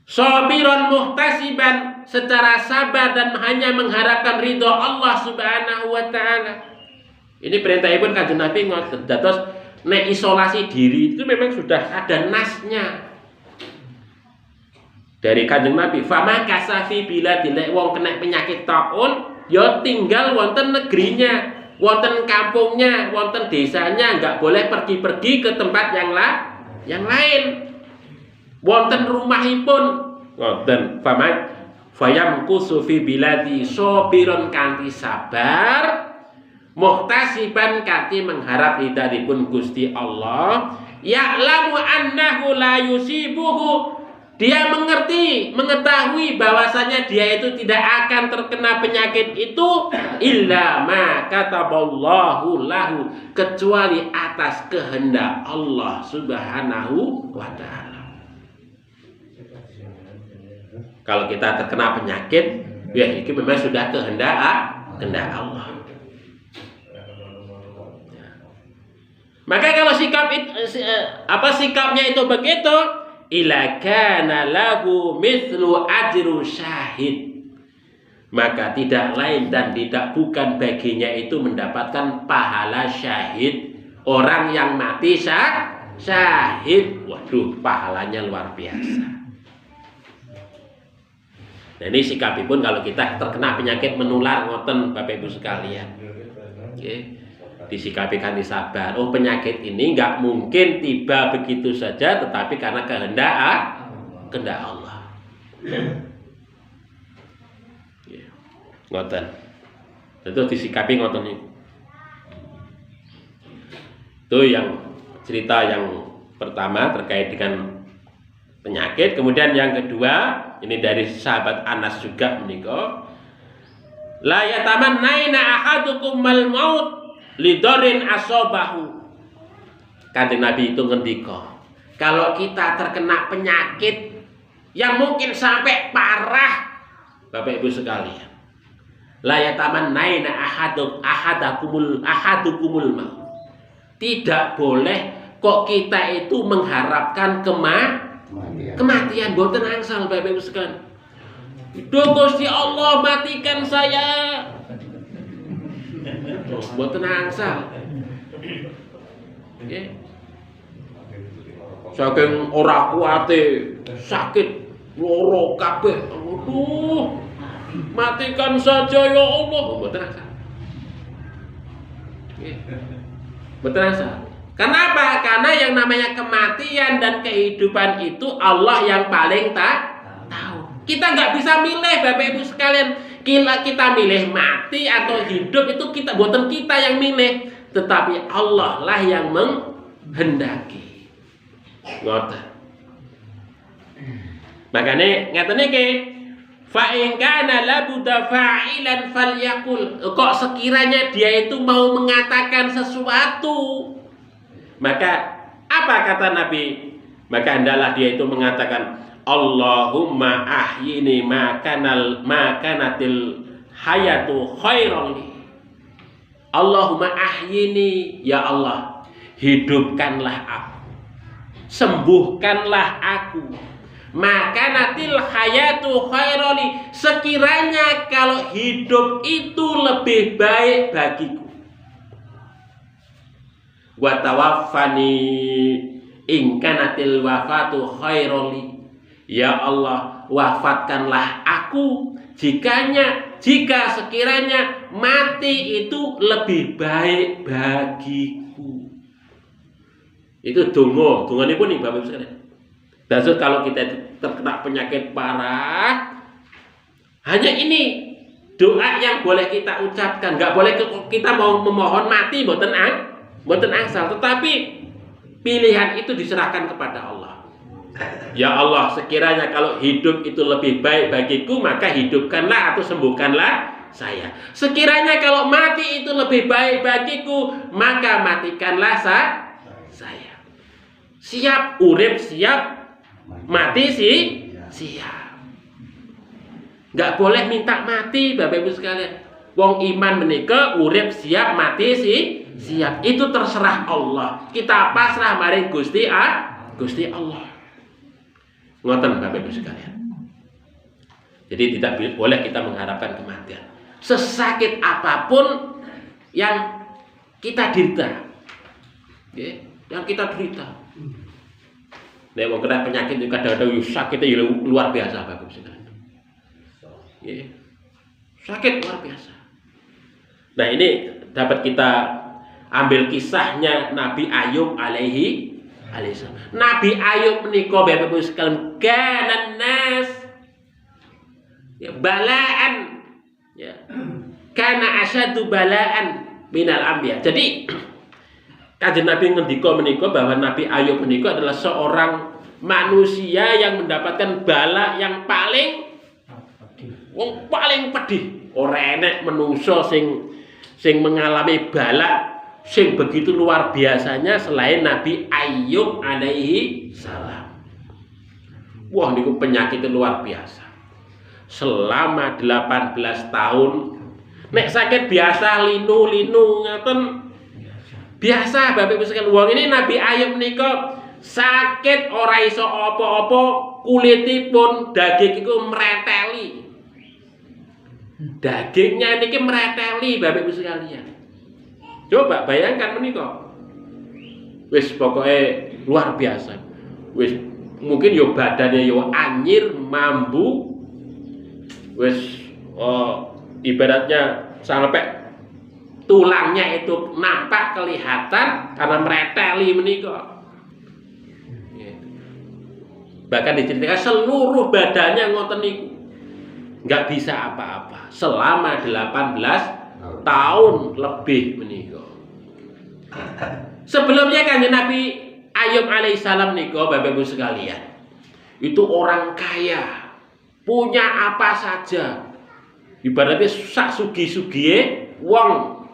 Speaker 1: Sabiran muhtasiban, secara sabar dan hanya mengharapkan ridho Allah Subhanahu wa taala. Ini perintahipun Kanjeng Nabi ngoten. Dados nek isolasi diri itu memang sudah ada nasnya dari Kanjeng Nabi. Fama kasafi bila dilek wong kena penyakit taun, ya tinggal wonten negerinya, wonten kampungnya, wonten desanya, nggak boleh pergi-pergi ke tempat yang lain. Wonten rumahipun, wonten fayam kusufi biladi sobiron kanti sabar, muhtasiban kanthi mengharap ridhanipun Gusti Allah, ya'lamu annahu la yusibuhu, dia mengetahui bahwasanya dia itu tidak akan terkena penyakit itu illa ma kataballahu lahu, kecuali atas kehendak Allah Subhanahu wa taala. Kalau kita terkena penyakit, ya itu memang sudah kehendak Allah. Maka kalau sikapnya itu begitu, ila kana lahu mithlu ajru syahid, maka tidak lain dan tidak bukan baginya itu mendapatkan pahala syahid, orang yang mati syahid. Waduh, pahalanya luar biasa. Nah, ini sikapipun kalau kita terkena penyakit menular ngoten Bapak Ibu sekalian. Oke. Disikapi kanthi sabar. Oh, penyakit ini enggak mungkin tiba begitu saja, tetapi karena kehendak Allah. Ya. Ngoten. Itu disikapi ngoten niku. Itu yang cerita yang pertama terkait dengan penyakit. Kemudian yang kedua, ini dari sahabat Anas juga menika, la yatamannaina ahadukum mal maut lidorin asobahu. Kanjeng Nabi itu ngendika, kalau kita terkena penyakit yang mungkin sampai parah, Bapak Ibu sekalian, la yatamannaina ahadukumul maut. Tidak boleh kok kita itu mengharapkan kematian. Boten angsal Bapak Ibu sekalian. Duh Gusti Allah matikan saya. Boten angsal. Nggih. Saking ora kuate, sakit loro kabeh. Aduh. Matikan saja ya Allah. Boten angsal. Nggih. Boten angsal. Kenapa? Karena yang namanya kematian dan kehidupan itu Allah yang paling tahu. Kita nggak bisa milih Bapak Ibu sekalian. Kita milih mati atau hidup itu bukan kita yang milih, tetapi Allah lah yang menghendaki. Ngoten. Makanya ngeten niki, fa in kana labudda fa'ilan falyakul. Kok sekiranya dia itu mau mengatakan sesuatu, maka apa kata Nabi? Maka hendaklah dia itu mengatakan, Allahumma ahyini makanatil hayatu khairali. Allahumma ahyini, ya Allah, hidupkanlah aku, sembuhkanlah aku. Makanatil hayatu khairali, sekiranya kalau hidup itu lebih baik bagiku. Wa tawaffani in kanatil wafatu khairali, ya Allah, wafatkanlah aku jika sekiranya mati itu lebih baik bagiku. Itu donga niku nih Bapak Ibu sekalian. Dasar kalau kita terkena penyakit parah, hanya ini doa yang boleh kita ucapkan. Nggak boleh kita mau memohon mati mboten asal, tetapi pilihan itu diserahkan kepada Allah. Ya Allah, sekiranya kalau hidup itu lebih baik bagiku, maka hidupkanlah atau sembuhkanlah saya. Sekiranya kalau mati itu lebih baik bagiku, maka matikanlah saya. Siap urip, siap mati siap. Nggak boleh minta mati Bapak Ibu sekalian. Wong iman menika urip siap, mati siap. Itu terserah Allah. Kita pasrah maring Gusti Allah. Ngoten Bapak Ibu sekalian. Jadi tidak boleh kita mengharapkan kematian. Sesakit apapun yang kita derita, yang kita derita. Nek wong kena penyakit itu kadang-kadang sakitnya luar biasa Bapak Ibu sekalian. Sakit luar biasa. Nah, ini dapat kita ambil kisahnya Nabi Ayub alaihi salam. Nabi Ayub menika Bapak Ibu sekalian, kanan nas balaan, karena asyadu balaan, minal anbiya. Jadi Kanjeng Nabi ngendika menika bahwa Nabi Ayub menika adalah seorang manusia yang mendapatkan bala yang paling pedih. Ora enek menungso sing mengalami bala sing begitu luar biasanya selain Nabi Ayub alaihi salam. Wah niku penyakit luar biasa. Selama 18 tahun nek sakit biasa linu-linu ngaten biasa Bapak Ibu sekalian. Wong ini Nabi Ayub menika sakit ora iso apa-apa, kulitipun daging iku mreteli. Dagingnya niki mreteli Bapak Ibu sekalian. Coba bayangkan menika. Wis pokoke luar biasa. Wis mungkin yo badannya yo anyir, mambu. Wis ibaratnya sampai tulangnya itu nampak kelihatan karena mreteli menika. Bahkan diceritakan seluruh badannya ngoten niku. Enggak bisa apa-apa selama 18 tahun lebih menika. Sebelumnya Kanjeng Nabi Ayub alaihissalam niku Bapak Ibu sekalian. Itu orang kaya, punya apa saja. Ibaratnya sak sugi-sugihe wong.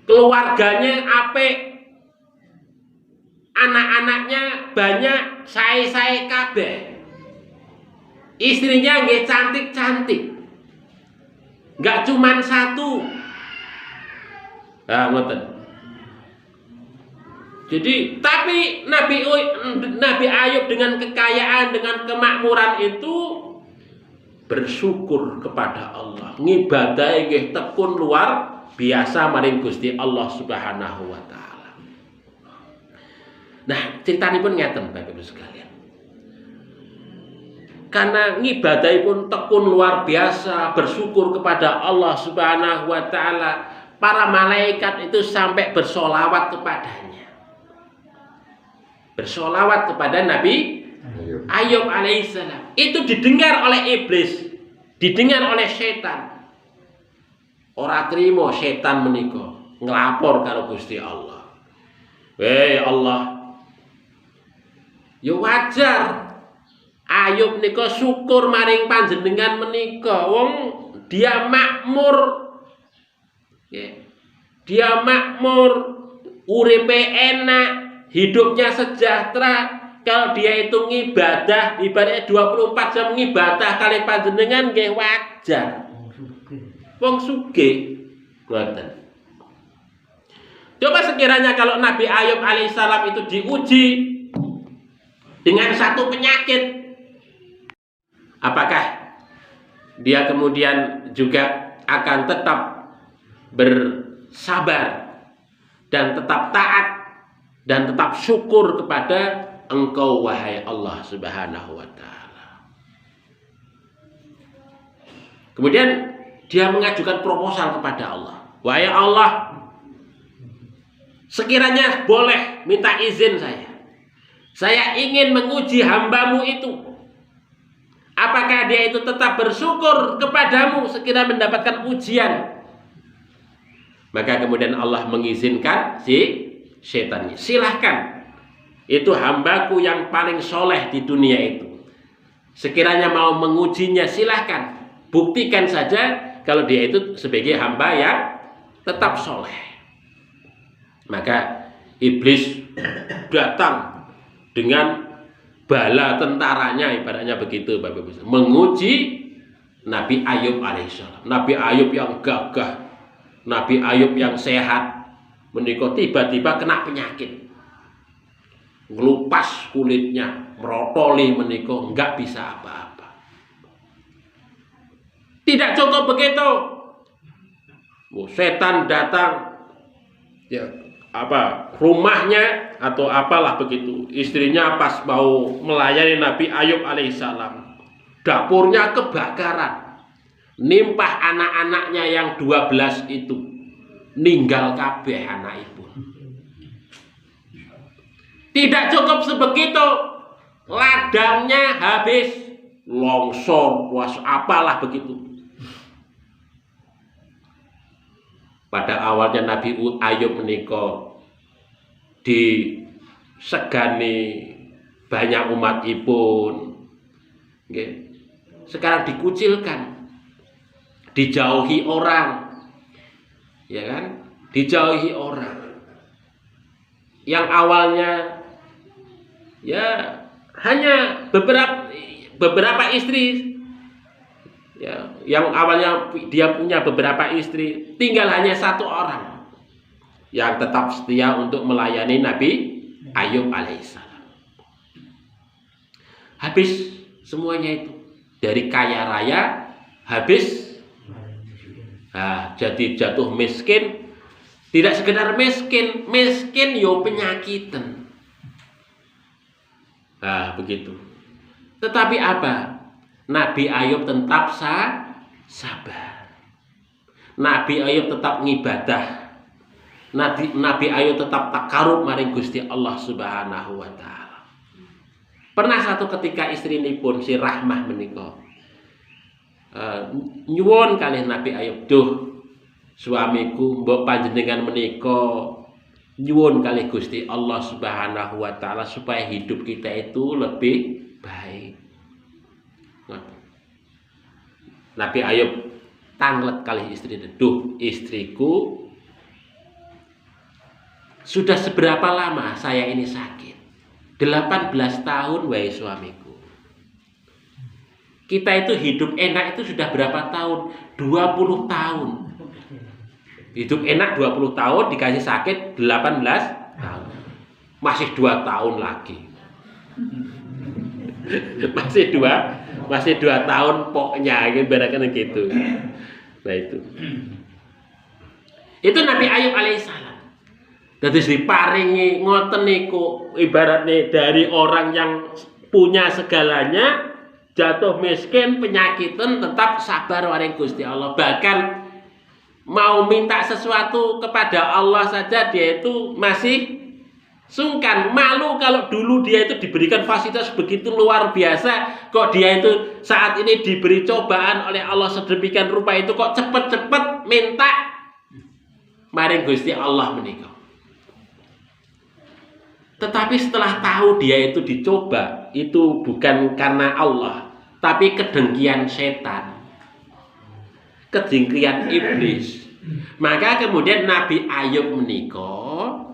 Speaker 1: Keluarganya apik. Anak-anaknya banyak, sae-sae kabeh. Istrinya nggih cantik-cantik. Enggak cuman satu. Nah, ngoten. Jadi, tapi Nabi Ayub dengan kekayaan, dengan kemakmuran itu bersyukur kepada Allah. Ngibadahe nggih tekun luar biasa maring Gusti Allah Subhanahu wa taala. Nah, critanipun ngeten Bapak Ibu sekalian. Karena ngibadahipun tekun luar biasa, bersyukur kepada Allah Subhanahu wa taala, para malaikat itu sampai bersolawat kepadanya. Bersolawat kepada Nabi Ayub alaihissalam. Itu didengar oleh iblis, didengar oleh setan. Ora trimo setan menika nglapor karo Gusti Allah. Hei Allah, ya wajar Ayub nika syukur maring panjenengan menika. Wong dia makmur. Dia makmur, uripe enak, hidupnya sejahtera. Kalau dia itu ngibadah, ibaratnya 24 jam ngibadah kali panjenengan nggih wajar. Wong sugih. Ngoten. Coba sekiranya kalau Nabi Ayub alaihissalam itu diuji dengan satu penyakit, apakah dia kemudian juga akan tetap bersabar dan tetap taat dan tetap syukur kepada Engkau wahai Allah Subhanahu wa taala. Kemudian dia mengajukan proposal kepada Allah. Wahai Allah, sekiranya boleh minta izin saya. Saya ingin menguji hambamu itu. Apakah dia itu tetap bersyukur kepadamu sekiranya mendapatkan ujian? Maka kemudian Allah mengizinkan si setannya. Silahkan. Itu hambaku yang paling soleh di dunia itu. Sekiranya mau mengujinya silahkan. Buktikan saja kalau dia itu sebagai hamba yang tetap soleh. Maka iblis datang dengan bala tentaranya, ibaratnya begitu Bapak Ibu, menguji Nabi Ayub alaihissalam. Nabi Ayub yang gagah, Nabi Ayub yang sehat, menika tiba-tiba kena penyakit. Ngelupas kulitnya, merotoli menika enggak bisa apa-apa. Tidak cukup begitu. Setan datang ya rumahnya atau apalah begitu. Istrinya pas mau melayani Nabi Ayub alaihissalam, dapurnya kebakaran. Nimpah anak-anaknya yang 12 itu. Ninggal kabeh anak ibu. Tidak cukup sebegitu, ladangnya habis, longsor, apalah begitu. pada awalnya Nabi Ayub menika disegani banyak umatipun, sekarang dikucilkan, dijauhi orang, ya kan? Dijauhi orang yang awalnya ya hanya beberapa istri, ya, yang awalnya dia punya beberapa istri, tinggal hanya satu orang yang tetap setia untuk melayani Nabi Ayub alaihissalam. Habis semuanya itu, dari kaya raya habis, jadi jatuh miskin. Tidak sekedar miskin yo penyakitan. Begitu. Tetapi apa? Nabi Ayub tetap sabar. Nabi Ayub tetap ngibadah. Nabi Ayub tetap takarub maring Gusti Allah Subhanahu wa taala. Pernah satu ketika istrinipun si Rahmah menika nyuwun kalih Nabi Ayub, "Duh, suamiku mbok panjenengan menika nyuwun kalih Gusti Allah Subhanahu wa taala supaya hidup kita itu lebih baik." Nabi Ayub tanglet kalih istrinya, "Duh, istriku, sudah seberapa lama saya ini sakit? 18 tahun wahai suamiku. Kita itu hidup enak itu sudah berapa tahun? 20 tahun. Hidup enak 20 tahun dikasih sakit 18 tahun. Masih 2 tahun lagi." masih 2 tahun pokoknya gitu. Nah itu Nabi Ayub alaihissalam. Dadi diparingi ngoten niku, ibaratnya dari orang yang punya segalanya jatuh miskin, penyakitan, tetap sabar maring Gusti Allah. Bahkan mau minta sesuatu kepada Allah saja dia itu masih sungkan, malu kalau dulu dia itu diberikan fasilitas begitu luar biasa, kok dia itu saat ini diberi cobaan oleh Allah sedemikian rupa itu kok cepet-cepet minta maring Gusti Allah menika. Tetapi setelah tahu dia itu dicoba, itu bukan karena Allah, tapi kedengkian setan, kedengkian iblis. Maka kemudian Nabi Ayub menika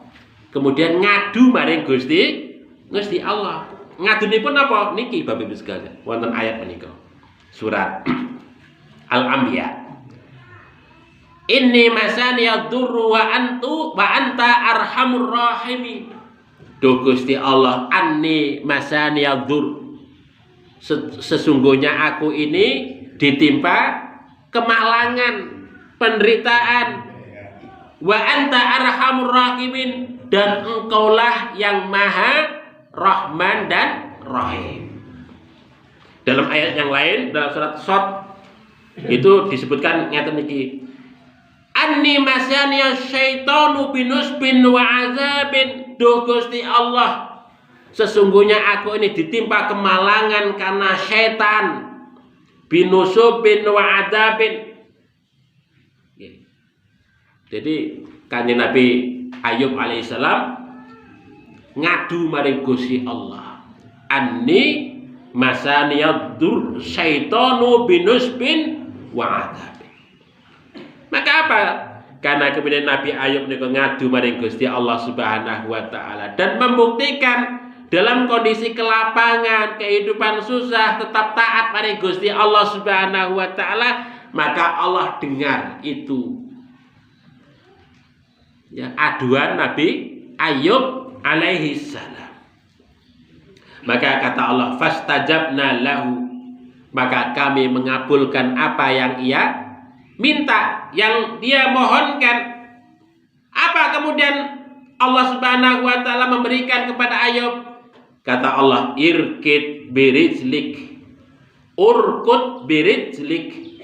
Speaker 1: kemudian ngadu maring Gusti Allah. Ngadunipun apa? Niki Bapak Ibu sekalian, wonten ayat menika. Surat Al-Anbiya. Inni masaniyad durru wa anta arhamur rahimin. Duh Gusti Allah, anni masaniyad dur. Sesungguhnya aku ini ditimpa kemalangan, penderitaan. Wa anta arhamur rahimin, dan engkaulah yang maha Rahman dan Rahim. Dalam ayat yang lain, dalam surat Shad itu disebutkan ngeten niki. Anni masaniya syaitanu binusbin wa azabin. Duh Gusti Allah, sesungguhnya aku ini ditimpa kemalangan karena setan. Binusubin wa azabin. Jadi kanjeng Nabi Ayub alaihissalam ngadu maring Gusti Allah. Anni masaniyad-dur syaitanu binusbin wa adzab. Maka apa? Karena kemudian Nabi Ayub niku ngadu maring Gusti Allah Subhanahu wa taala dan membuktikan dalam kondisi kelapangan, kehidupan susah tetap taat maring Gusti Allah Subhanahu wa taala, maka Allah dengar itu ya aduan Nabi Ayub alaihi salam. Maka kata Allah, fastajabna lahu, maka kami mengabulkan apa yang ia minta, yang dia mohonkan. Apa kemudian Allah Subhanahu wa taala memberikan kepada Ayub? Kata Allah, irkit birijlik, urkut birijlik.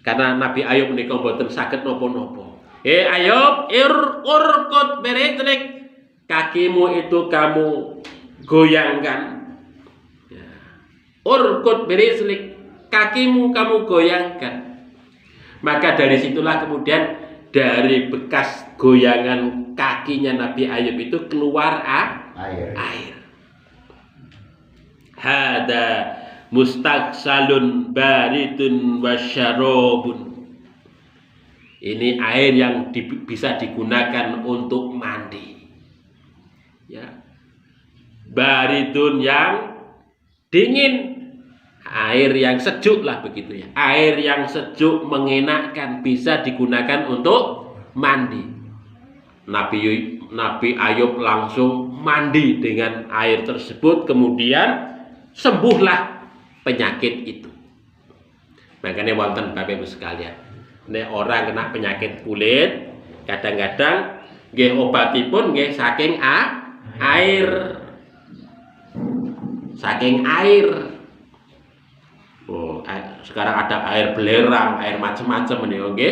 Speaker 1: Karena Nabi Ayub menika mboten saged napa-napa. Ayub, urkut birijlik, kakimu itu kamu goyangkan. Urkut birijlik, kakimu kamu goyangkan. Maka dari situlah kemudian dari bekas goyangan kakinya Nabi Ayub itu keluar air. Hada mustaghsalun baridun wasyarabun. Ini air yang bisa digunakan untuk mandi. Ya. Baridun yang dingin, air yang sejuk lah begitu ya. Air yang sejuk mengenakkan bisa digunakan untuk mandi. Nabi Ayub langsung mandi dengan air tersebut, kemudian sembuhlah penyakit itu. Makanya wonten Bapak Ibu sekalian, nek orang kena penyakit kulit, kadang-kadang nggih obatipun nggih saking air. Saking air. Oh, sekarang ada air belerang, air macam-macam nih, oke?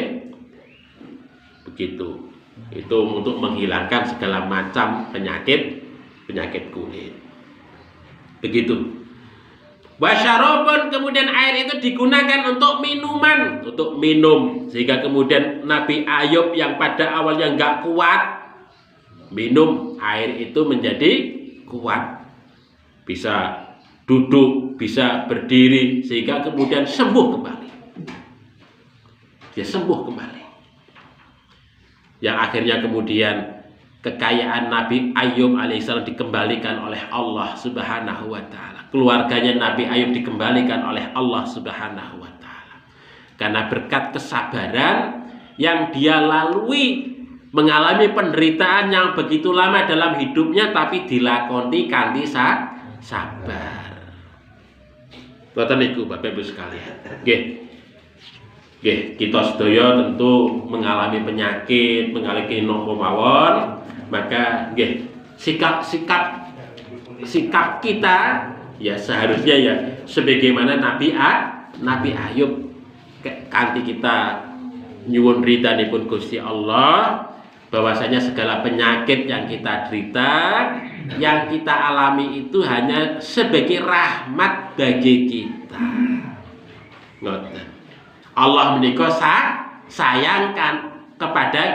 Speaker 1: Begitu. Itu untuk menghilangkan segala macam penyakit kulit. Begitu. Wasyarabun, kemudian air itu digunakan untuk minuman, untuk minum, sehingga kemudian Nabi Ayub yang pada awalnya nggak kuat minum air itu menjadi kuat. Bisa duduk, bisa berdiri, sehingga kemudian sembuh kembali. Dia sembuh kembali. Yang akhirnya kemudian kekayaan Nabi Ayub alaihissalam dikembalikan oleh Allah Subhanahu wa ta'ala. Keluarganya Nabi Ayub dikembalikan oleh Allah Subhanahu wa ta'ala. Karena berkat kesabaran yang dia lalui, mengalami penderitaan yang begitu lama dalam hidupnya, tapi dilakoni kanthi sabar. Boten niku Bapak Ibu sekalian. Nggih. Nggih, kita sedaya tentu mengalami penyakit, mengalami napa mawon, maka nggih sikap kita ya seharusnya ya sebagaimana Nabi Ayub, kanthi kita nyuwun ridhanipun Gusti Allah, bahwasanya segala penyakit yang kita derita, yang kita alami itu hanya sebagai rahmat bagi kita. Ngoten. Allah menika sayangkan kepada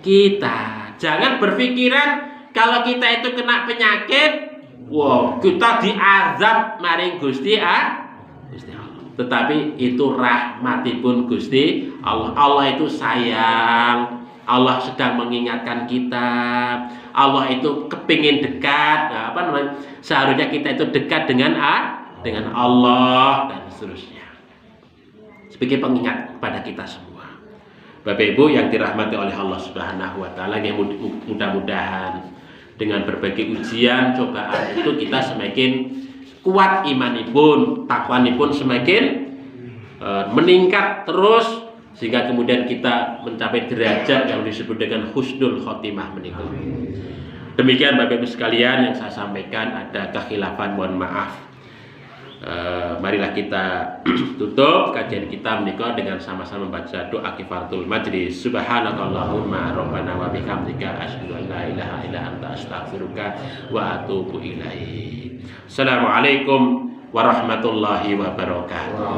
Speaker 1: kita. Jangan berpikiran kalau kita itu kena penyakit, wow, kita diazab maring Gusti Allah. Tetapi itu rahmatipun Gusti Allah. Allah itu sayang. Allah sedang mengingatkan kita. Allah itu kepingin dekat. Nah, seharusnya kita itu dekat dengan Allah dan seterusnya. Sebagai pengingat kepada kita semua. Bapak Ibu yang dirahmati oleh Allah Subhanahu wa ta'ala, yang mudah-mudahan dengan berbagai ujian, cobaan itu kita semakin kuat imanipun, takwanipun semakin meningkat terus, sehingga kemudian kita mencapai derajat yang disebut dengan husnul khotimah menika. Demikian Bapak Ibu sekalian yang saya sampaikan, ada kekhilafan mohon maaf. Marilah kita tutup kajian kita menika dengan sama-sama membaca doa kifaratul majlis. Subhanakallahumma rabbana wa bihamdika asyhadu an la ilaha illa anta astaghfiruka wa atubu ilaik. Assalamualaikum warahmatullahi wabarakatuh.